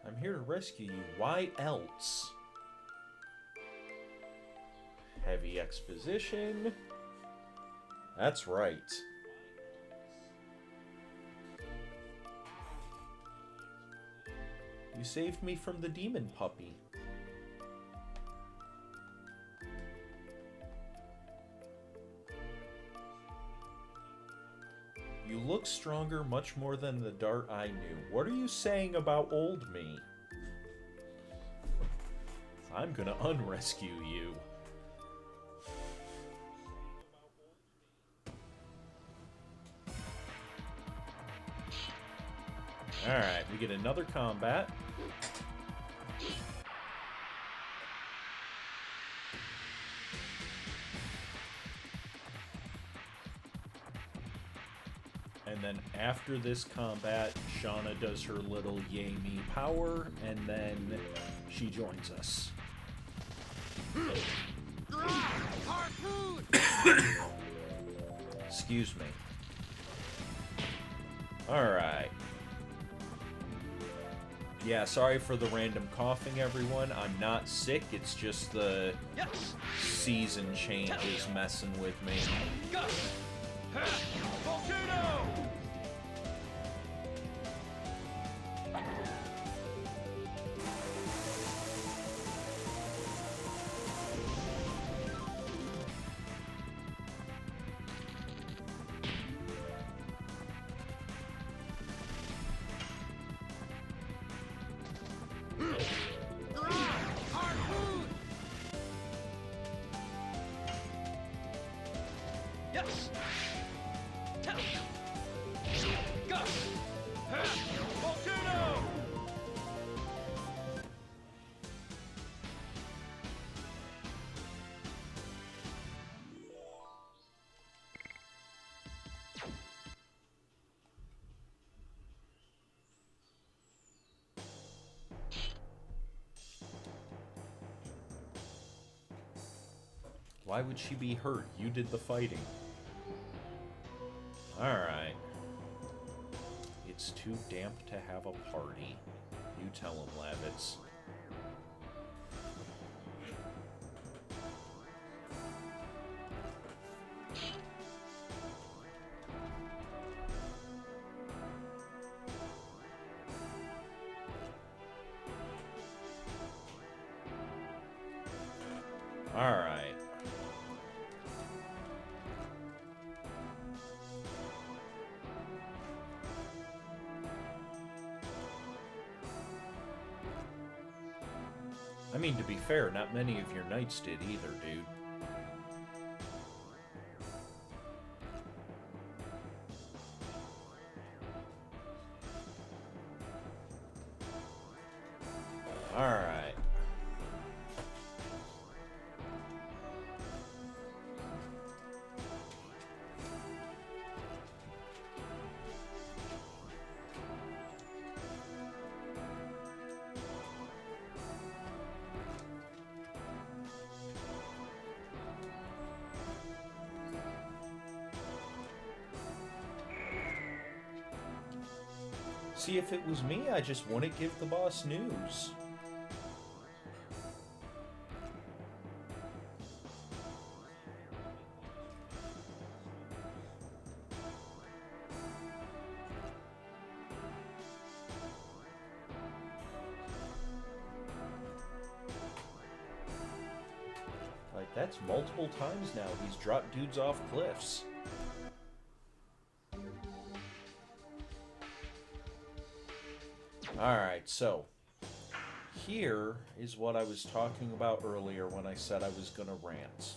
I'm here to rescue you. Why else? Heavy exposition. That's right. You saved me from the demon puppy. You look stronger much more than the Dart I knew. What are you saying about old me? I'm gonna unrescue you. Alright, we get another combat. And then after this combat, Shauna does her little yay me power, and then she joins us. Harpoon! Excuse me. Alright. Yeah, sorry for the random coughing, everyone. I'm not sick, it's just the Yes. season changes messing with me. Go. Volcano! Harpoon! Yes. Go. Volcano! Why would she be hurt? You did the fighting. Alright. It's too damp to have a party. You tell him, Lavitz. Alright. I mean, to be fair, not many of your knights did either, dude. Alright. See, if it was me, I just wouldn't give the boss news. Like, that's multiple times now he's dropped dudes off cliffs. Alright, so here is what I was talking about earlier when I said I was gonna rant.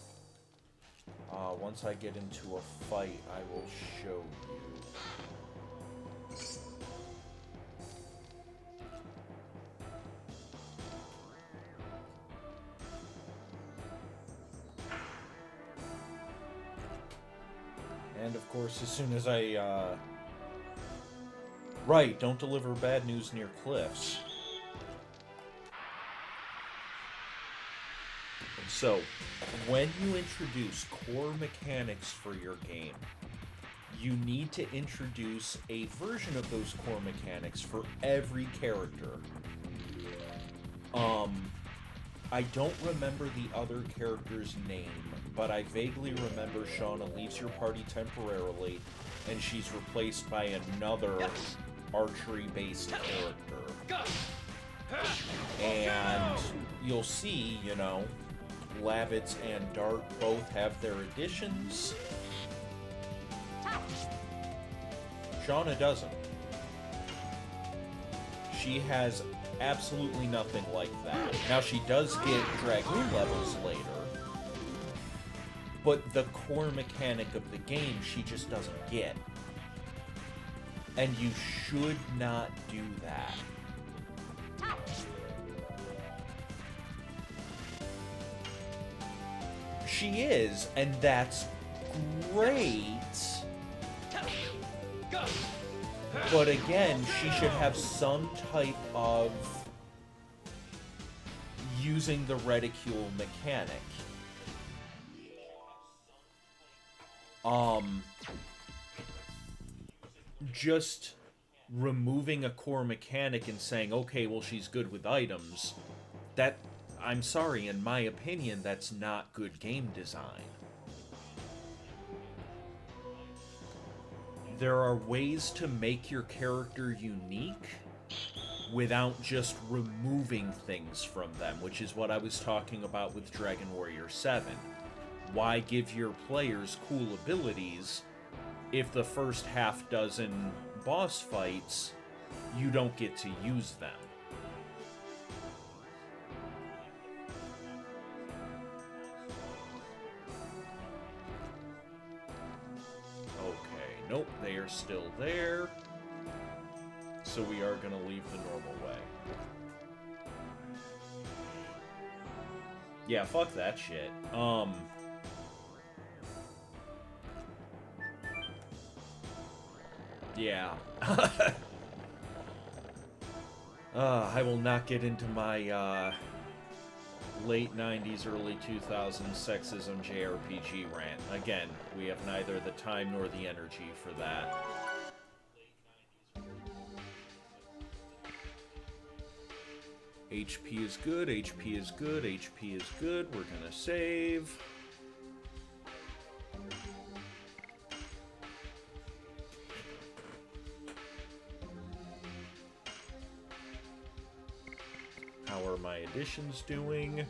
Once I get into a fight, I will show you. And of course, as soon as I, right, don't deliver bad news near cliffs. So, when you introduce core mechanics for your game, you need to introduce a version of those core mechanics for every character. I don't remember the other character's name, but I vaguely remember Shauna leaves your party temporarily, and she's replaced by another archery-based character. And you'll see, you know, Labbits and Dart both have their additions. Shauna doesn't. She has absolutely nothing like that. Now, she does get Dragoon levels later, but the core mechanic of the game she just doesn't get. And you should not do that. She is, and that's great. But again, she should have some type of using the reticule mechanic. Just removing a core mechanic and saying, okay, well, she's good with items, that, I'm sorry, in my opinion, that's not good game design. There are ways to make your character unique without just removing things from them, which is what I was talking about with Dragon Warrior 7. Why give your players cool abilities if the first half dozen boss fights you don't get to use them? Nope, they are still there. So we are going to leave the normal way. Yeah, fuck that shit. Yeah. I will not get into my, late 90s, early 2000s sexism JRPG rant. Again, we have neither the time nor the energy for that. HP is good, HP is good, HP is good. We're gonna save. How are my additions doing?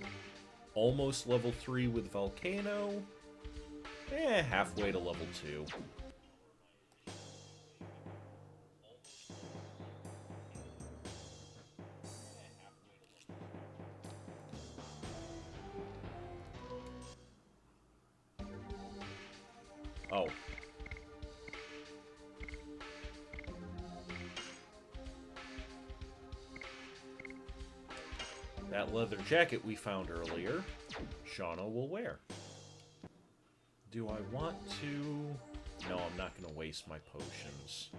Almost level 3 with Volcano. Halfway to level 2. Oh. That leather jacket we found earlier, Shauna will wear. Do I want to? No, I'm not going to waste my potions.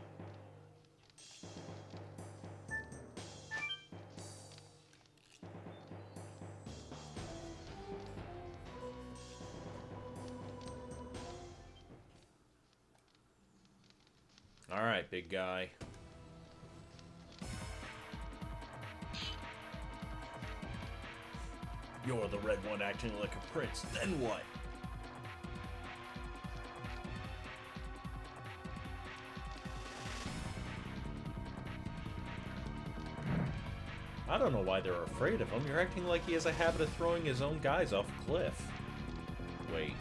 Alright, big guy. You're the red one acting like a prince, then what? I don't know why they're afraid of him. You're acting like he has a habit of throwing his own guys off a cliff. Wait.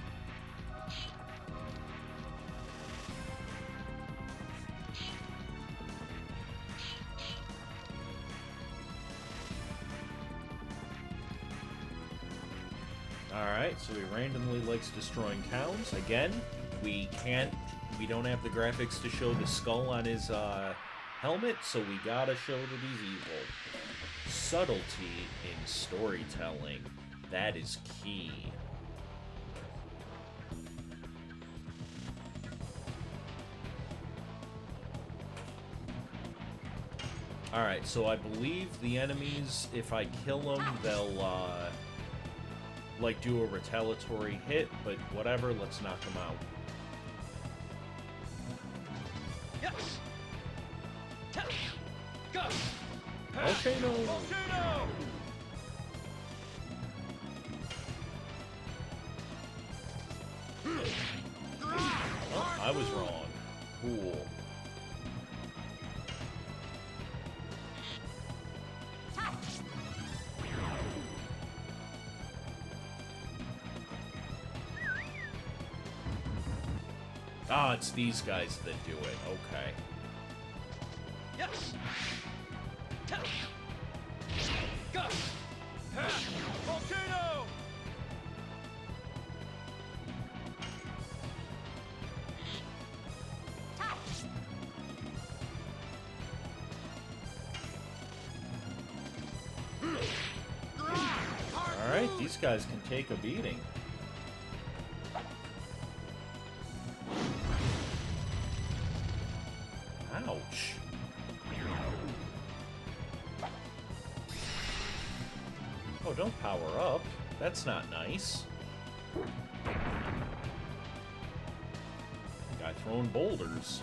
Alright, so he randomly likes destroying towns. Again, we don't have the graphics to show the skull on his helmet, so we gotta show that he's evil. Subtlety in storytelling. That is key. Alright, so I believe the enemies, if I kill them, they'll, like, do a retaliatory hit, but whatever, let's knock them out. Yes. Go. Okay, no. Volcano. Oh, I was wrong. Cool. Ah, it's these guys that do it. Okay. Yes. Go. Volcano. Alright, these guys can take a beating. Ouch. Oh, don't power up. That's not nice. Guy throwing boulders.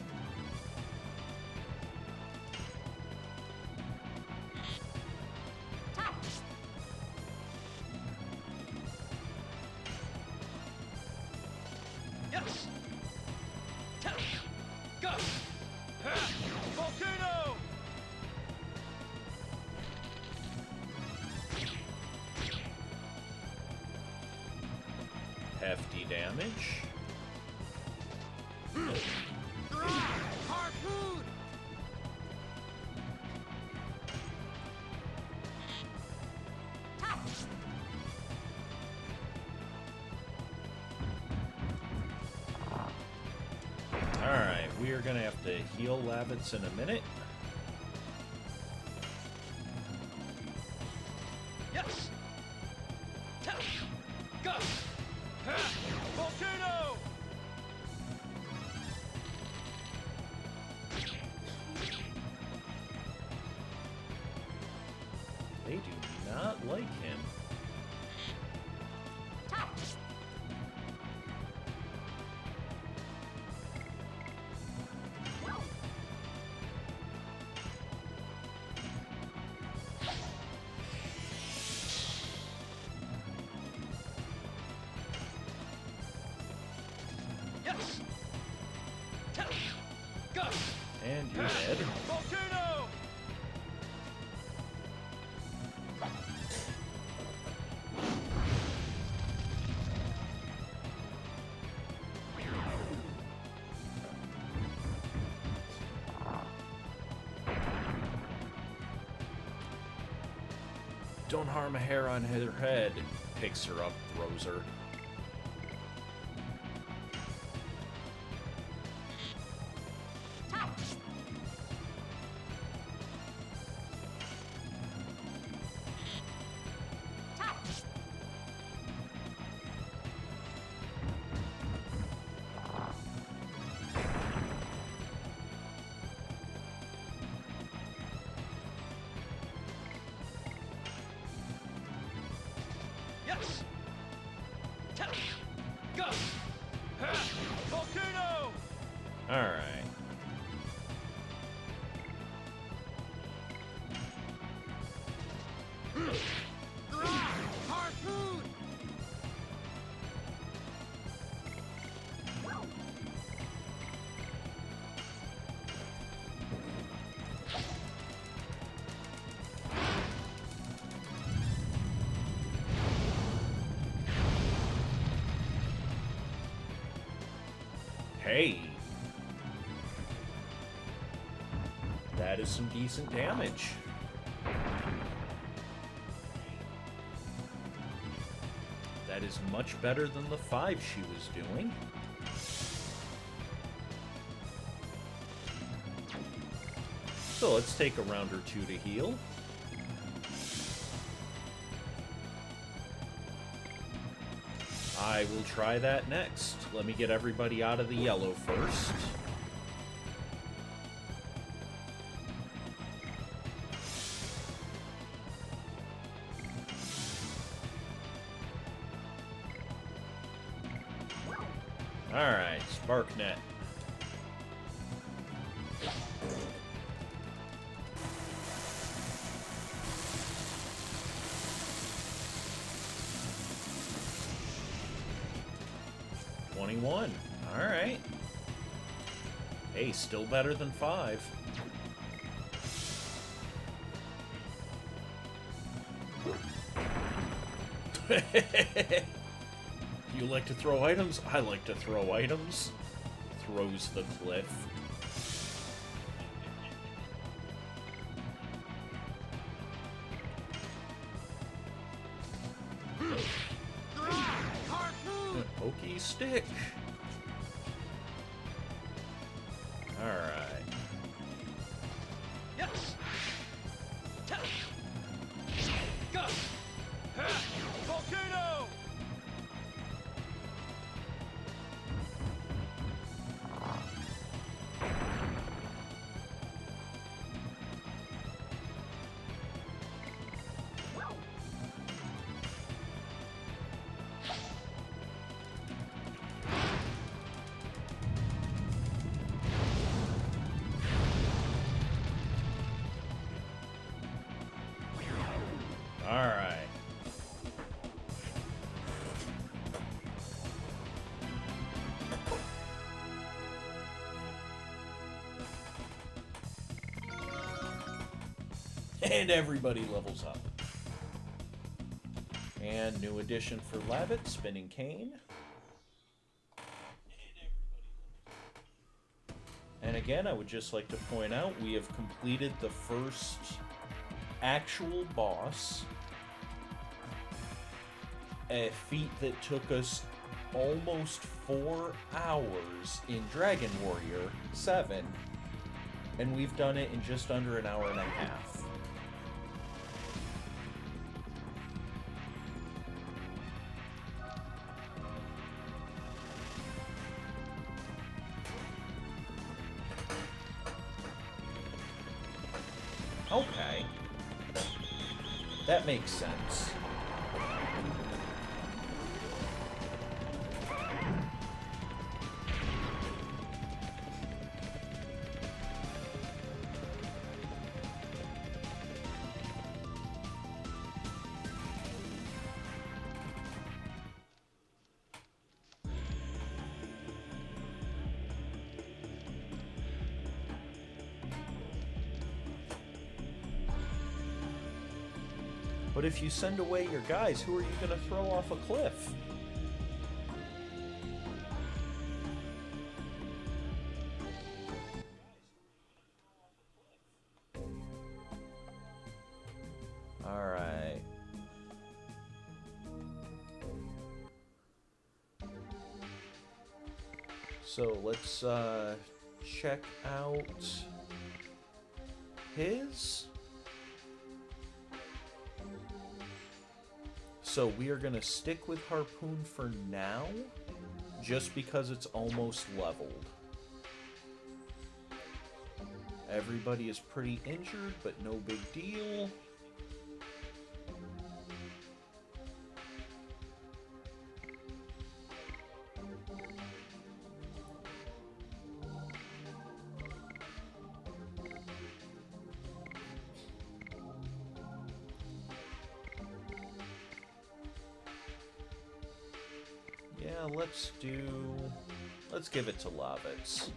Yes. Go. Volcano. Hefty damage. Harpoon. Alright, we are gonna have to heal Lavitz in a minute. Yes. Go. Volcano. They do not like him. Yes. Go. And you're dead. Volcano. Don't harm a hair on her head. Picks her up, throws her. Yes. Go. Volcano. Alright. Harpoon. Hey! That is some decent damage. That is much better than the 5 she was doing. So let's take a round or two to heal. I will try that next. Let me get everybody out of the yellow first. Alright, SparkNet. $21. Alright. Hey, still better than 5. You like to throw items? I like to throw items. Throws the cliff. Pokey stick. Alright. Yes. Go. Volcano. Alright. And everybody levels up. And new addition for Labbit, Spinning Cane. And again, I would just like to point out, we have completed the first actual boss. A feat that took us almost 4 hours in Dragon Warrior 7. And we've done it in just under an hour and a half. Okay. That makes sense. But if you send away your guys, who are you going to throw off a cliff? Alright. So let's check out his. So we are going to stick with Harpoon for now, just because it's almost leveled. Everybody is pretty injured, but no big deal. Yeah, let's give it to Lavitz.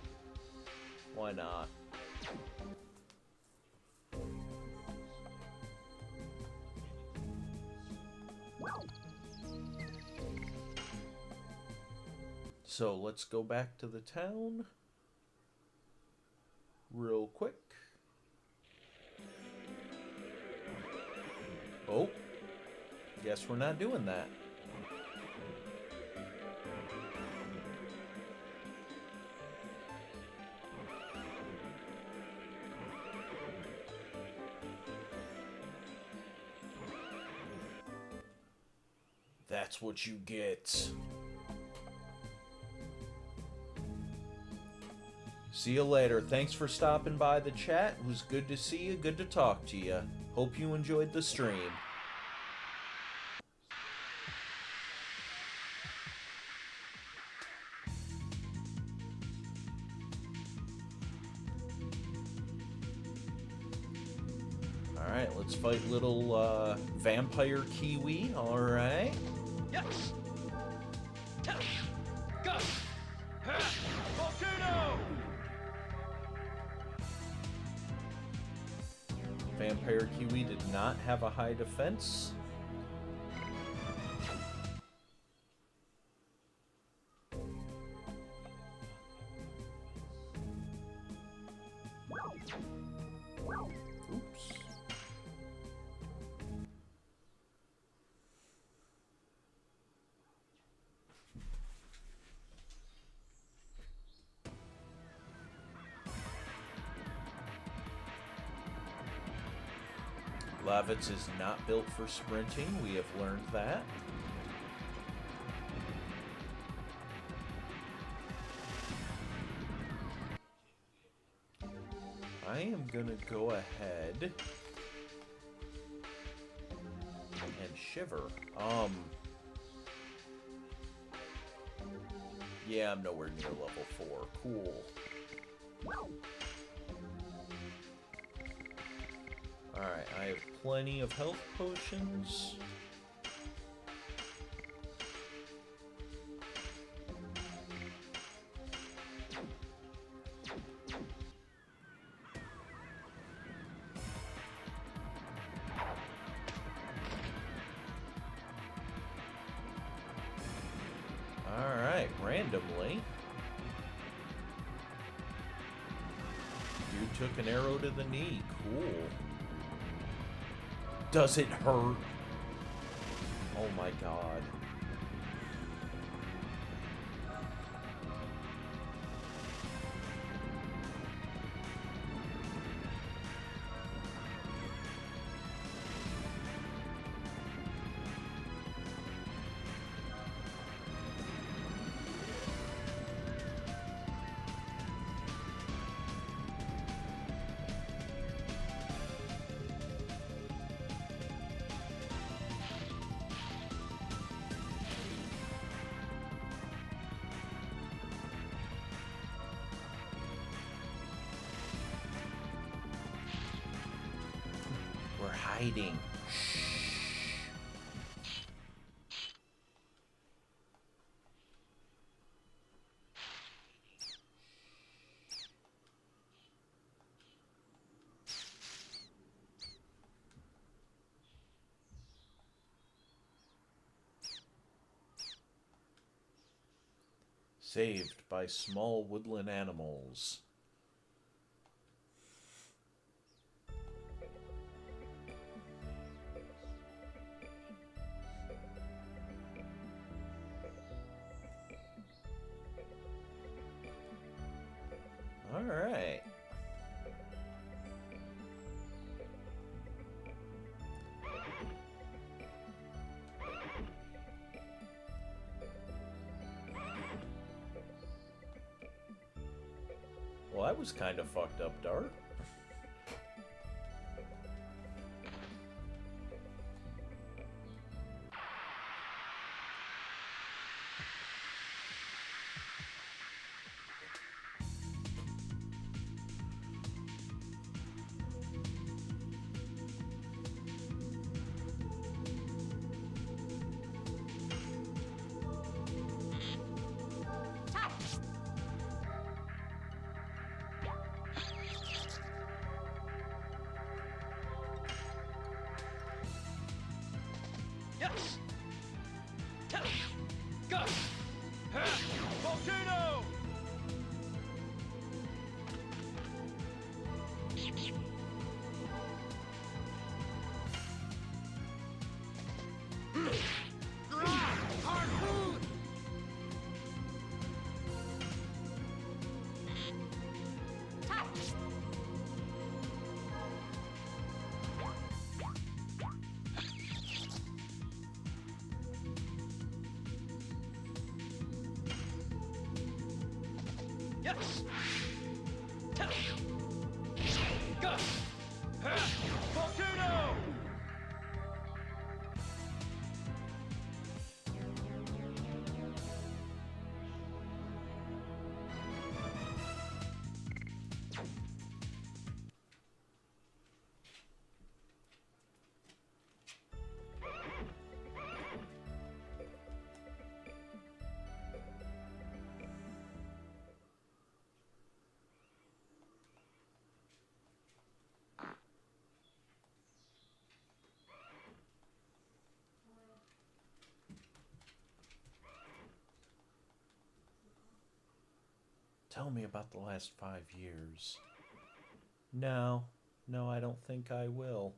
Why not? So let's go back to the town real quick. Oh, guess we're not doing that. That's what you get. See you later. Thanks for stopping by the chat. It was good to see you. Good to talk to you. Hope you enjoyed the stream. Alright, let's fight little vampire kiwi. Alright. Yes. Go. Volcano. Vampire kiwi did not have a high defense. Oops. Lavitz is not built for sprinting. We have learned that. I am gonna go ahead and shiver. Yeah, I'm nowhere near level 4. Cool. Alright, I have plenty of health potions. Alright, randomly. You took an arrow to the knee. Cool. Does it hurt? Oh my god. We're hiding. Shh. Saved by small woodland animals. All right. Well, that was kind of fucked up, Dart. tell me about the last 5 years. No, no, I don't think I will.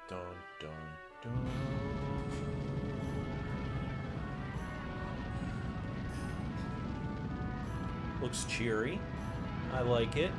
Dun, dun, dun. Looks cheery. I like it.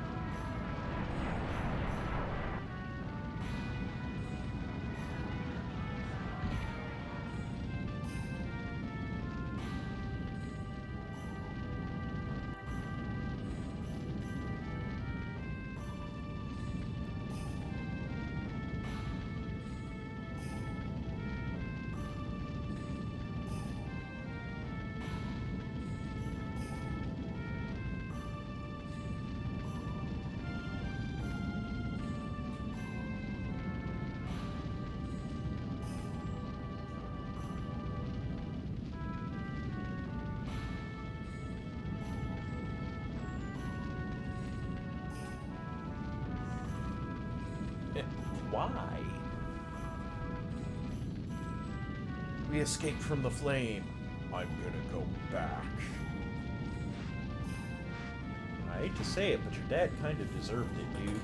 Why? We escaped from the flame. I'm gonna go back. I hate to say it, but your dad kind of deserved it, dude.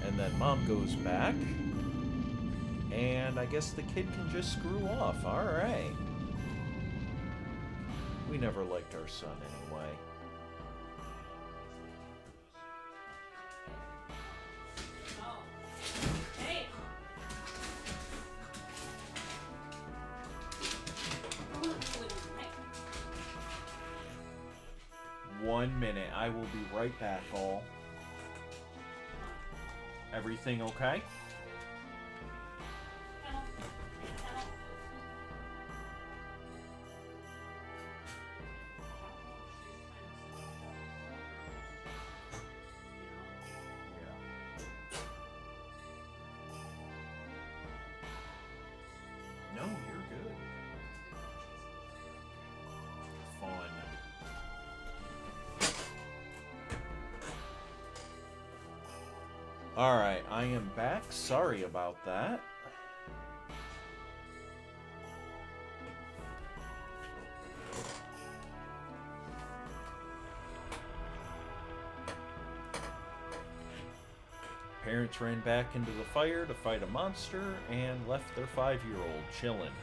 And then Mom goes back. And I guess the kid can just screw off. Alright. We never liked our son anyway. Hey. 1 minute. I will be right back, all. Everything okay? No, you're good. Fun. Alright, I am back. Sorry about that. Parents ran back into the fire to fight a monster and left their 5-year-old chilling.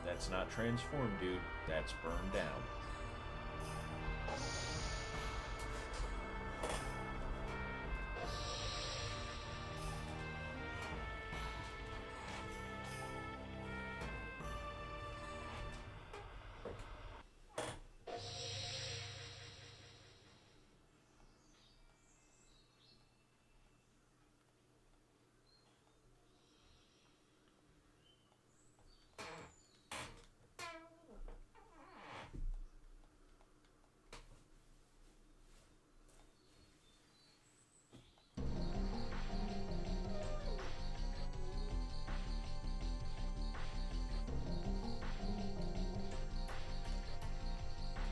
That's not transformed, dude. That's burned down.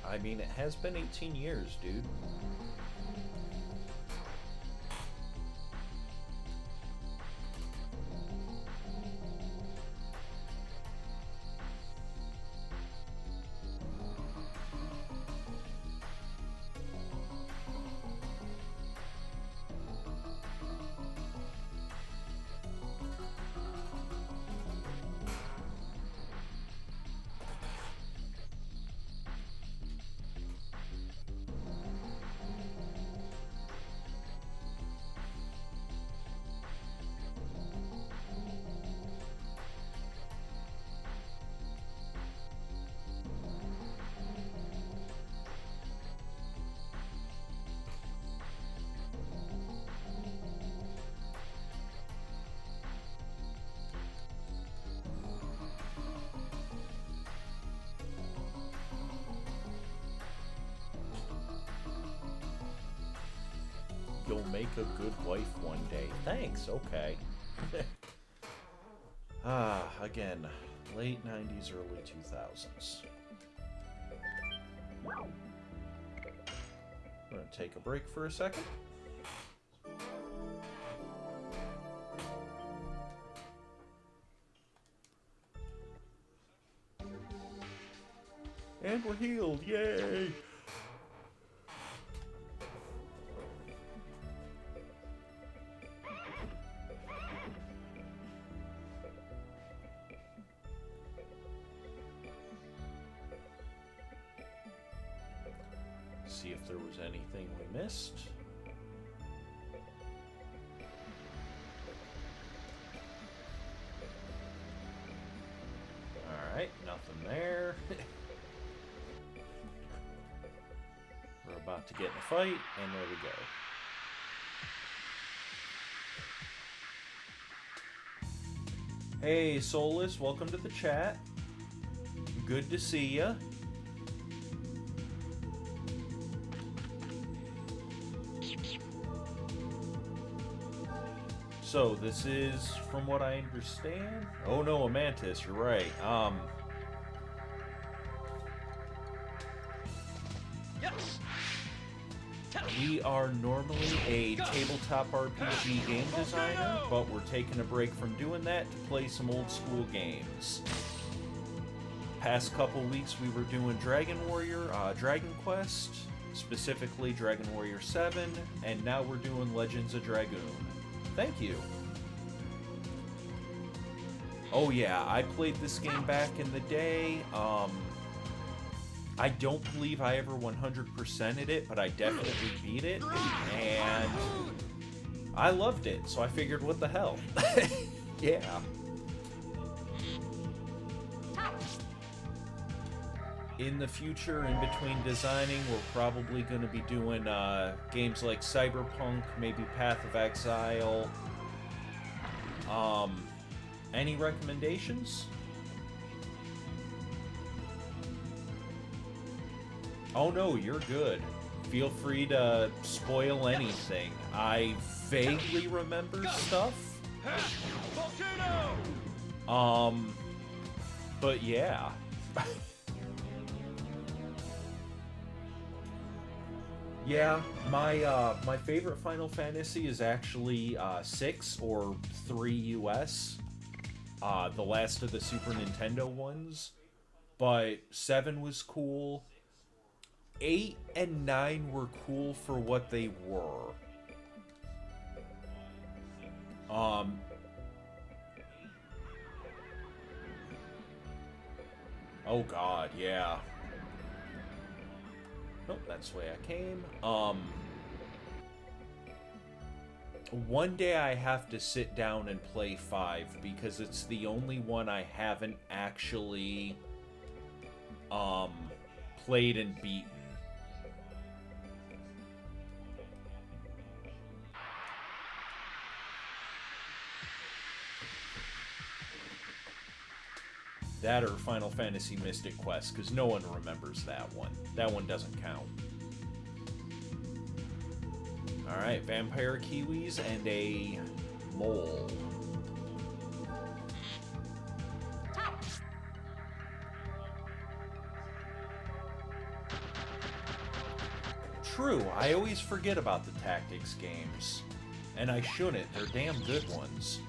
I mean, it has been 18 years, dude. You'll make a good wife one day. Thanks, okay. Again, late 90s, early 2000s. I'm going to take a break for a second. And we're healed, yay! See if there was anything we missed. Alright, nothing there. We're about to get in a fight, and there we go. Hey, Solus, welcome to the chat. Good to see ya. So, this is, from what I understand... Oh no, a mantis, you're right. Yes. We are normally a tabletop RPG game designer, but we're taking a break from doing that to play some old school games. Past couple weeks we were doing Dragon Warrior, Dragon Quest, specifically Dragon Warrior 7, and now we're doing Legends of Dragoon. Thank you. Oh yeah, I played this game back in the day. I don't believe I ever 100%ed it, but I definitely beat it, and I loved it, so I figured, what the hell? Yeah. In the future, in between designing, we're probably going to be doing games like Cyberpunk, maybe Path of Exile. Any recommendations? Oh no, you're good. Feel free to spoil anything. I vaguely remember stuff. But yeah. Yeah, my favorite Final Fantasy is actually 6 or 3 US. The last of the Super Nintendo ones. But 7 was cool. 8 and 9 were cool for what they were. Oh god, yeah. Nope, that's the way I came. One day I have to sit down and play 5 because it's the only one I haven't actually played and beaten. That or Final Fantasy Mystic Quest, because no one remembers that one. That one doesn't count. Alright, vampire kiwis and a mole. True, I always forget about the tactics games. And I shouldn't, they're damn good ones.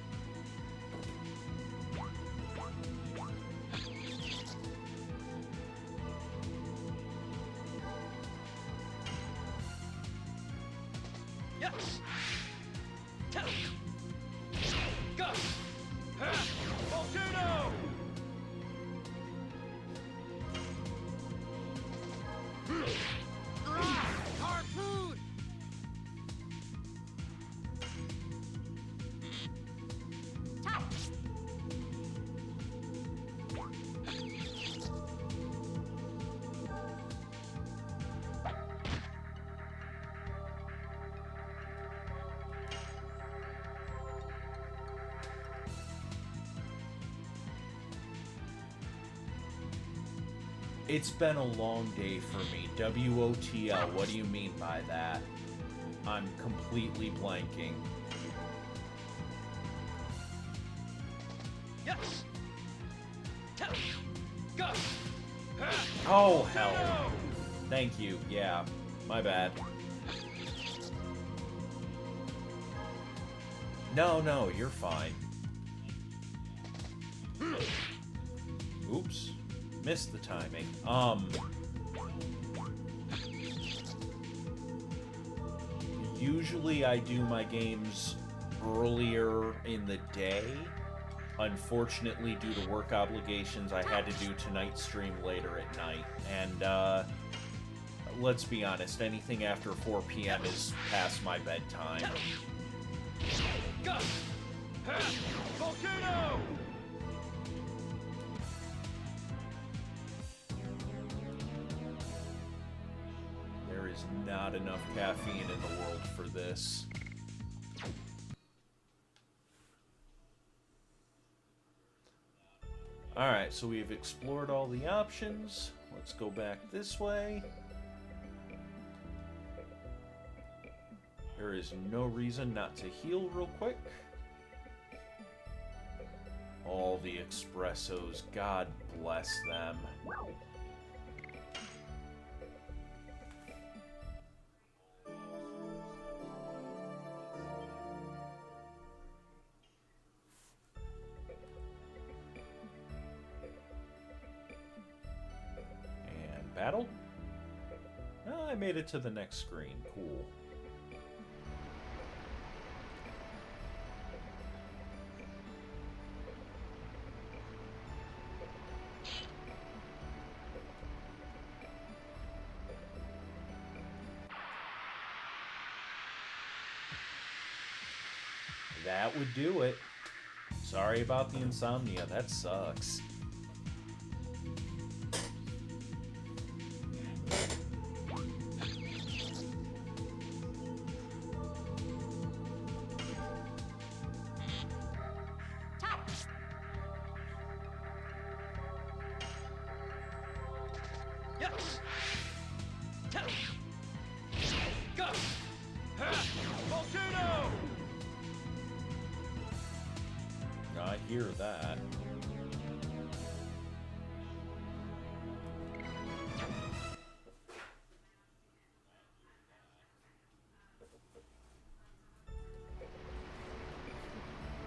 Yes. Go. Volcano. Harpoon. It's been a long day for me. WOTL, what do you mean by that? I'm completely blanking. Yes. Go. Oh, hell. Thank you. Yeah, my bad. No, you're fine. Oops. Missed the timing. Usually I do my games earlier in the day. Unfortunately, due to work obligations, I had to do tonight's stream later at night. And, let's be honest, anything after 4 p.m. is past my bedtime. Go. Volcano. There is not enough caffeine in the world for this. Alright, so we've explored all the options. Let's go back this way. There is no reason not to heal real quick. All the espressos, God bless them. And battle? Oh, I made it to the next screen. Cool. That would do it. Sorry about the insomnia, that sucks. Yes. Go. Volcano. I hear that.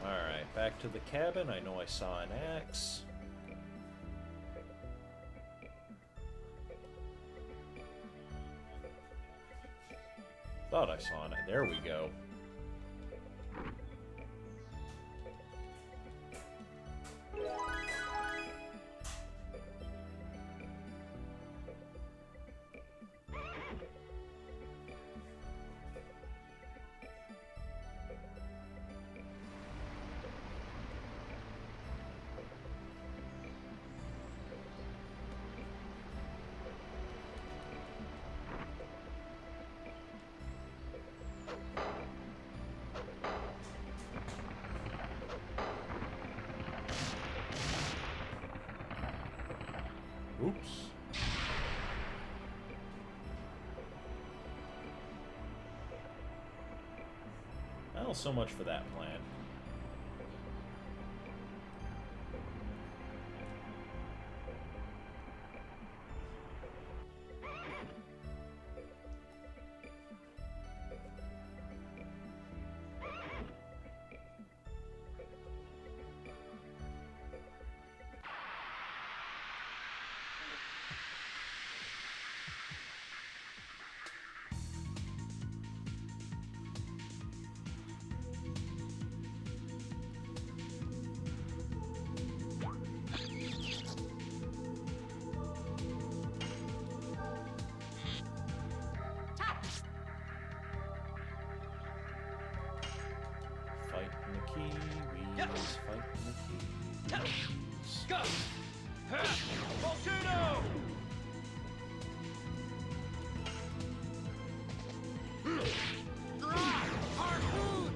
Alright, back to the cabin. I know I saw an axe. Thought I saw it. There we go. Oops. Well, so much for that plan. Fighting the Kiwis, Yes. fighting the Kiwis. Go. Volcano. Harpoon.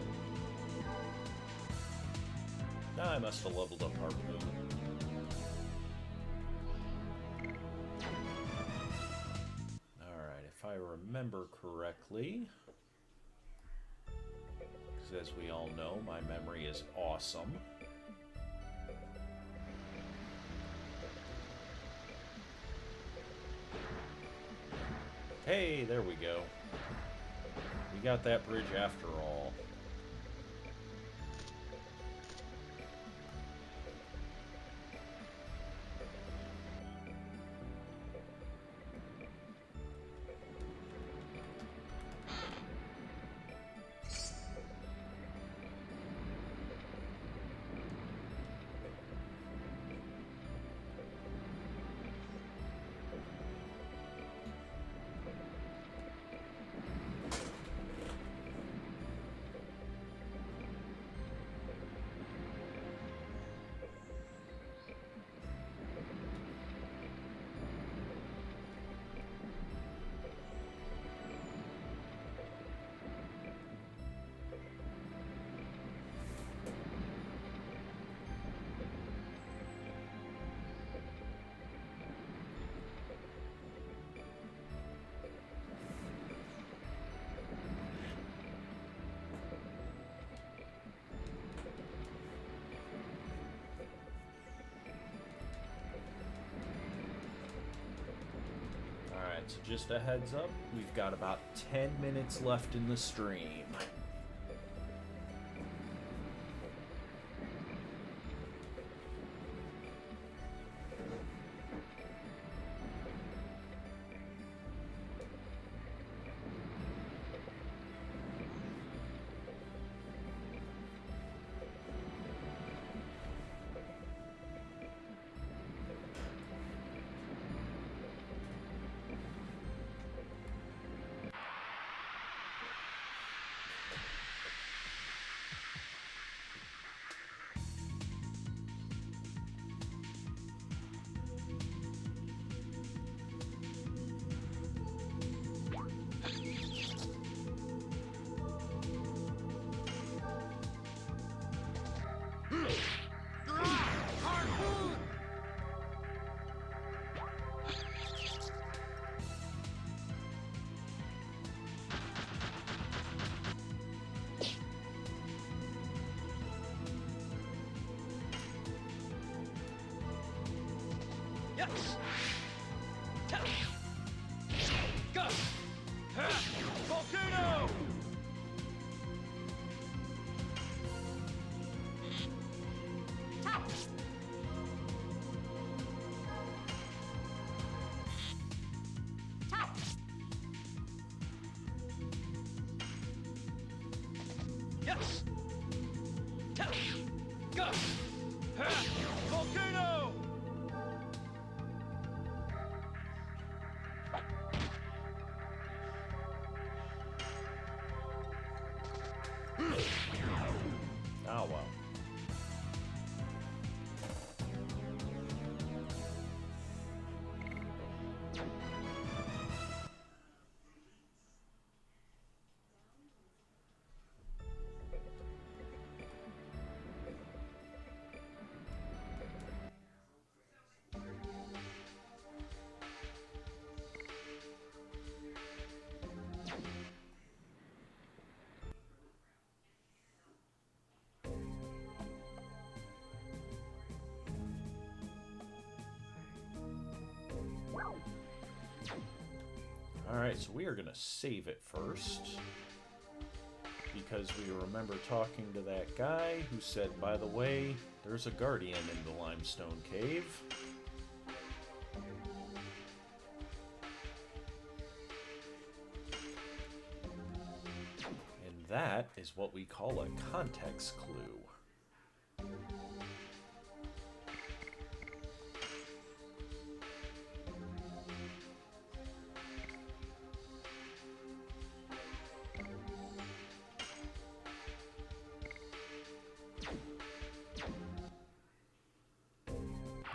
I must have leveled up Harpoon. Alright, if I remember correctly, because as we all know, my memory is awesome. Hey, there we go. We got that bridge after all. So just a heads up, we've got about 10 minutes left in the stream. Yes! Go! Volcano! Yes! Go! Volcano! Oh well. Alright, so we are going to save it first. Because we remember talking to that guy who said, by the way, there's a guardian in the limestone cave. And that is what we call a context clue.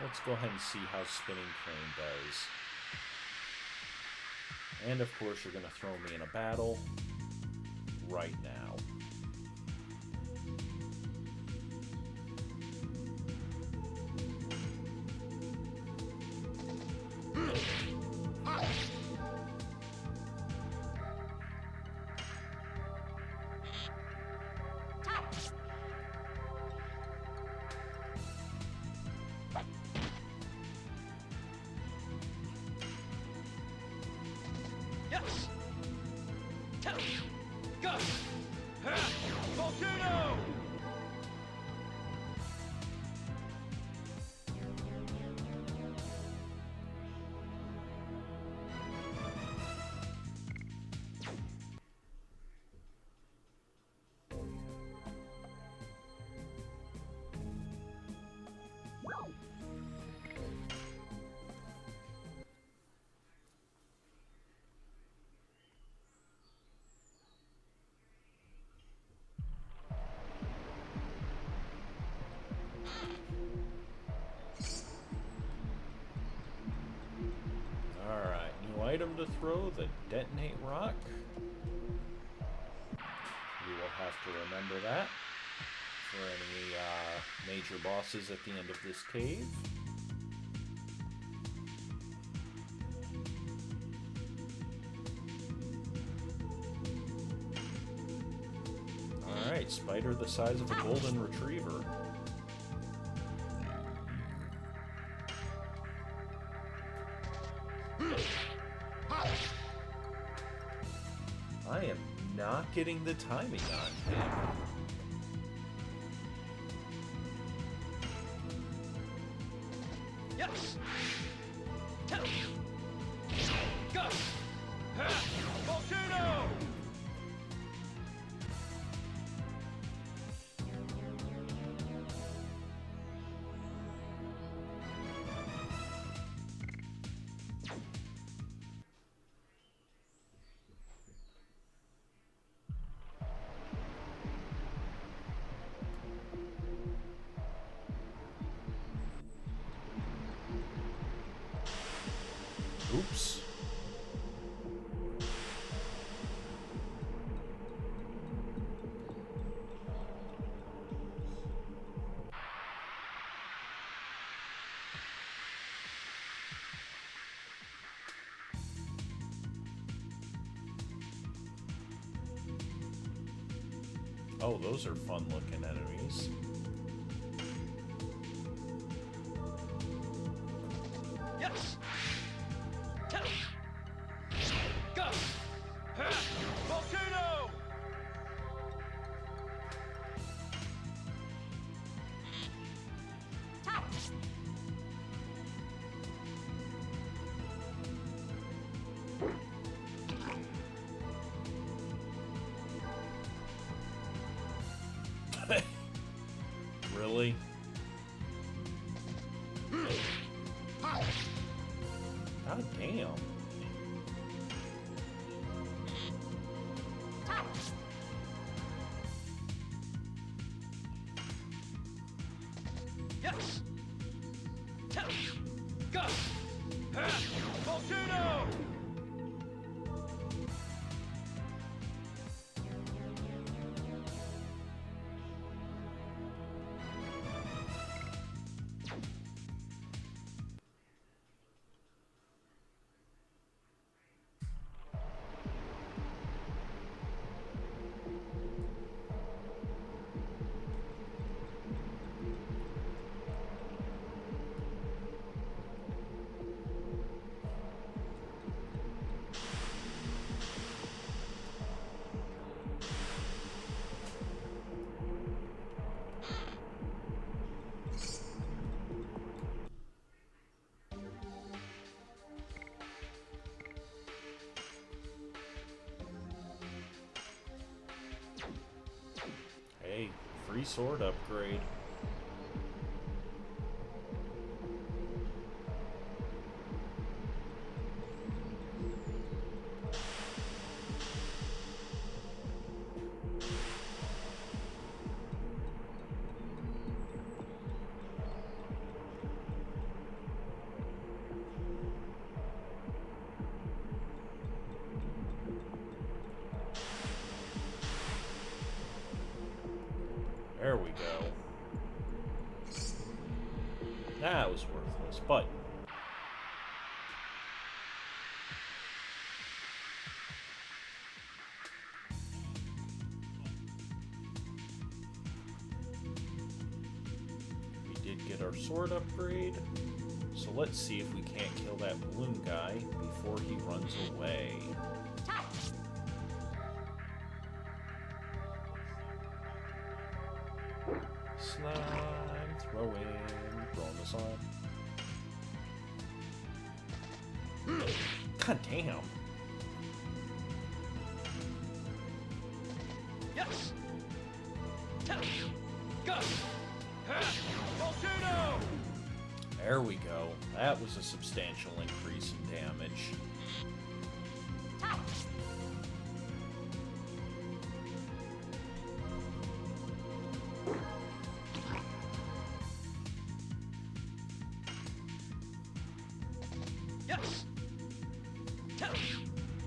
Let's go ahead and see how Spinning Crane does. And of course you're going to throw me in a battle right now. Go! Volcano! Alright, new item to throw, the detonate rock. We will have to remember that for any major bosses at the end of this cave. Alright, spider the size of a golden retriever. I am not getting the timing on him. Yes! Go! Volcano! Oops. Oh, those are fun-looking enemies. Yes! Go! Volcano! Really? God damn. Yes! Go! Volcano! Hey, free sword upgrade. There we go. That was worthless, but we did get our sword upgrade. So let's see if we can't kill that balloon guy before he runs away. Slime, throw in the slime. God damn. Yes. Go. Volcano. There we go. That was a substantial increase in damage. Yes.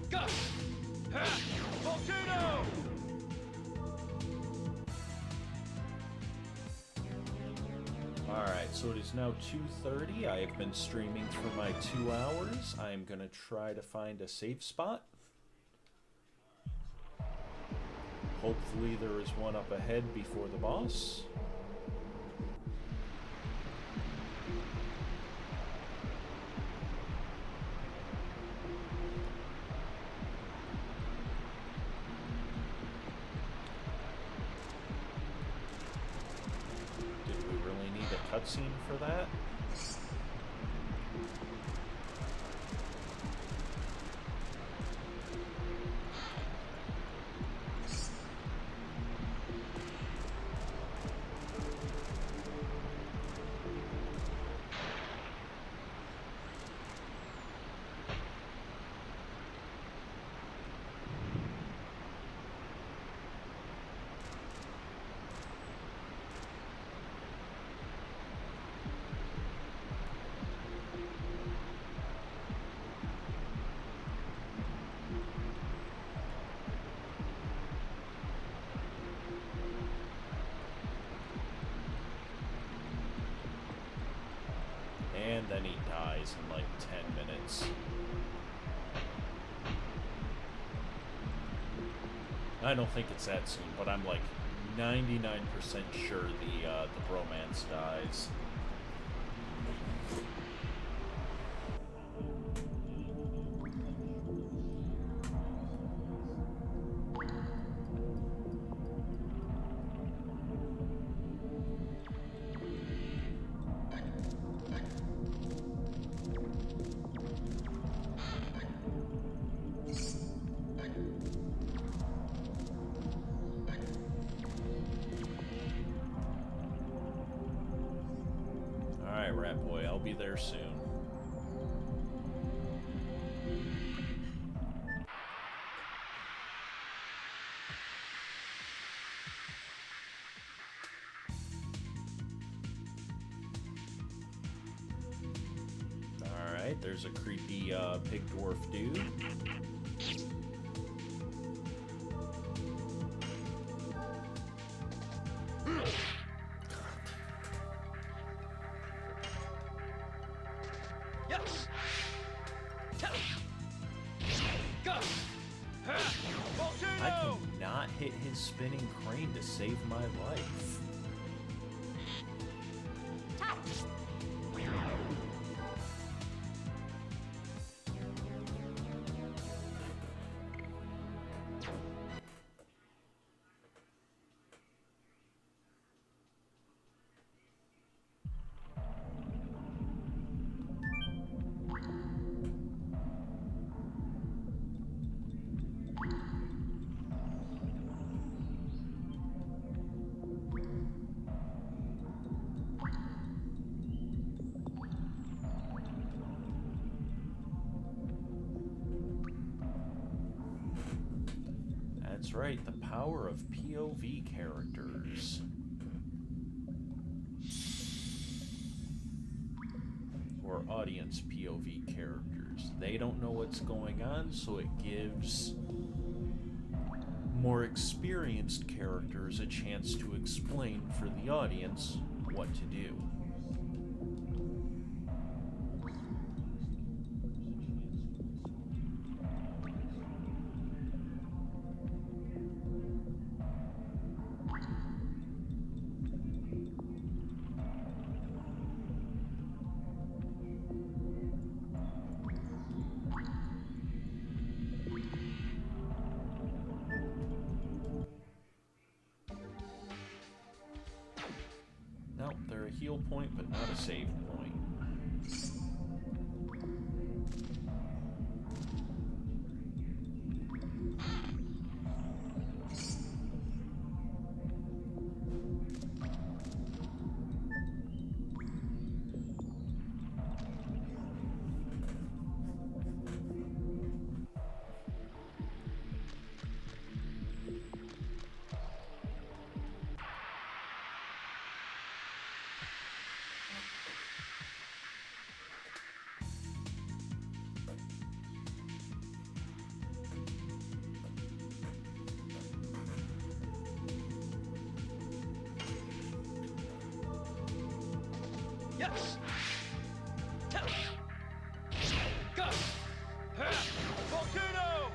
Go. Volcano. Alright, so it is now 2:30. I have been streaming for my 2 hours. I am going to try to find a safe spot. Hopefully there is one up ahead before the boss. Cutscene for that. And then he dies in like 10 minutes. I don't think it's that soon, but I'm like 99% sure the bromance dies. Alright, Rat Boy, I'll be there soon. Alright, there's a creepy pig dwarf dude. Yes. Go. Volcano. I cannot hit his spinning crane to save my life. That's right, the power of POV characters. Or audience POV characters. They don't know what's going on, so it gives more experienced characters a chance to explain for the audience what to do. heal point, but not a save point. Yes! Go! Volcano!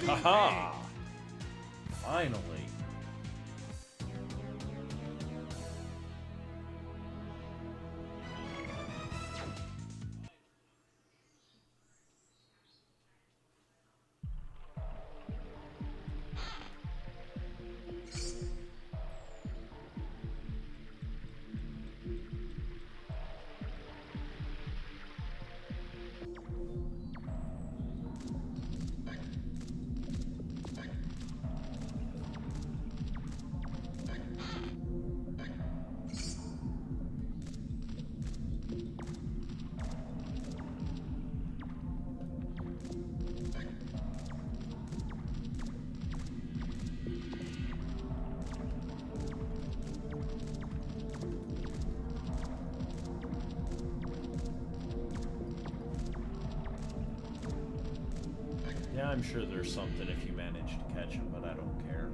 Haha! Finally. Yeah, I'm sure there's something if you manage to catch him, but I don't care.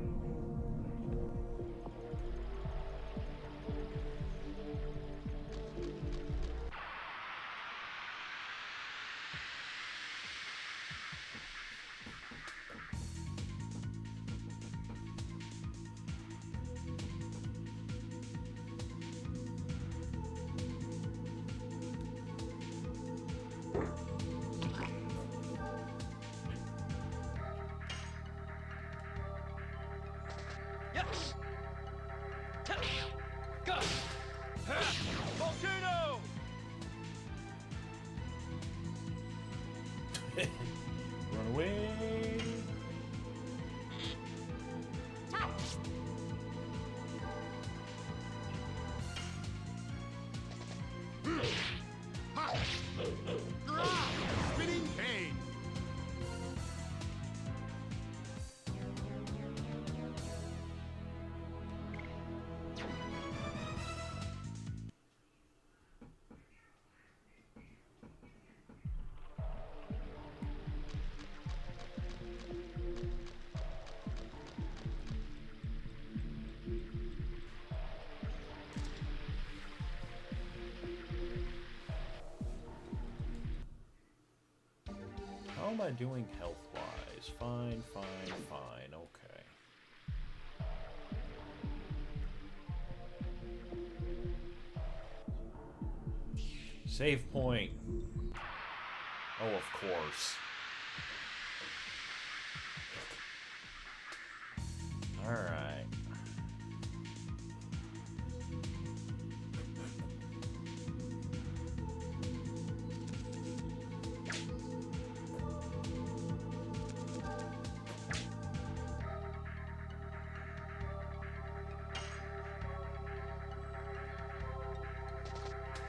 Yes! Go! Volcano! Run away! Spinning cane. How am I doing health-wise? Fine, fine, fine. Okay. Save point. Oh, of course. All right.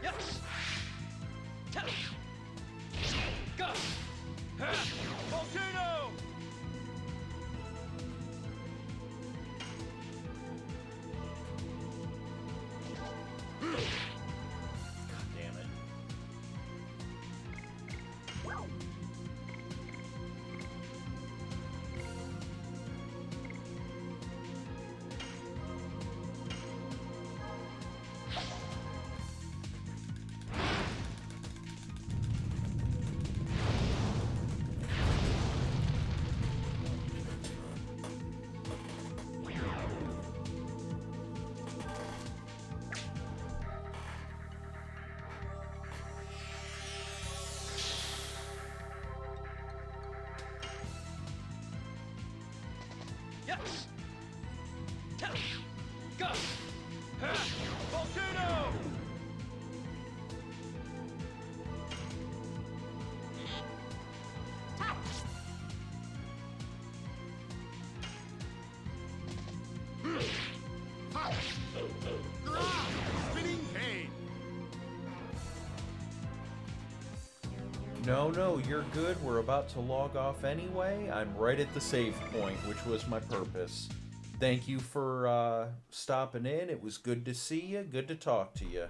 Yes! Go! Go! Volcano! Spinning cane. No, you're good. We're about to log off anyway. I'm right at the save point, which was my purpose. Thank you for stopping in. It was good to see you. Good to talk to you.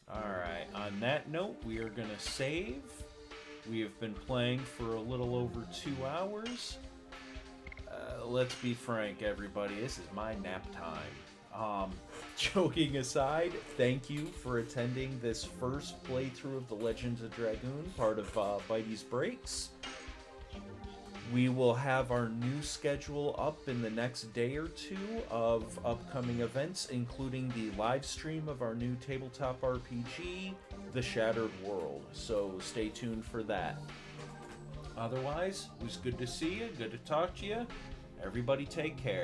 Alright, on that note, we are going to save. We have been playing for a little over 2 hours. Let's be frank, everybody. This is my nap time. Joking aside, thank you for attending this first playthrough of The Legends of Dragoon, part of Bitey's Breaks. We will have our new schedule up in the next day or two of upcoming events, including the live stream of our new tabletop RPG, The Shattered World. So stay tuned for that. Otherwise, it was good to see you, good to talk to you. Everybody take care.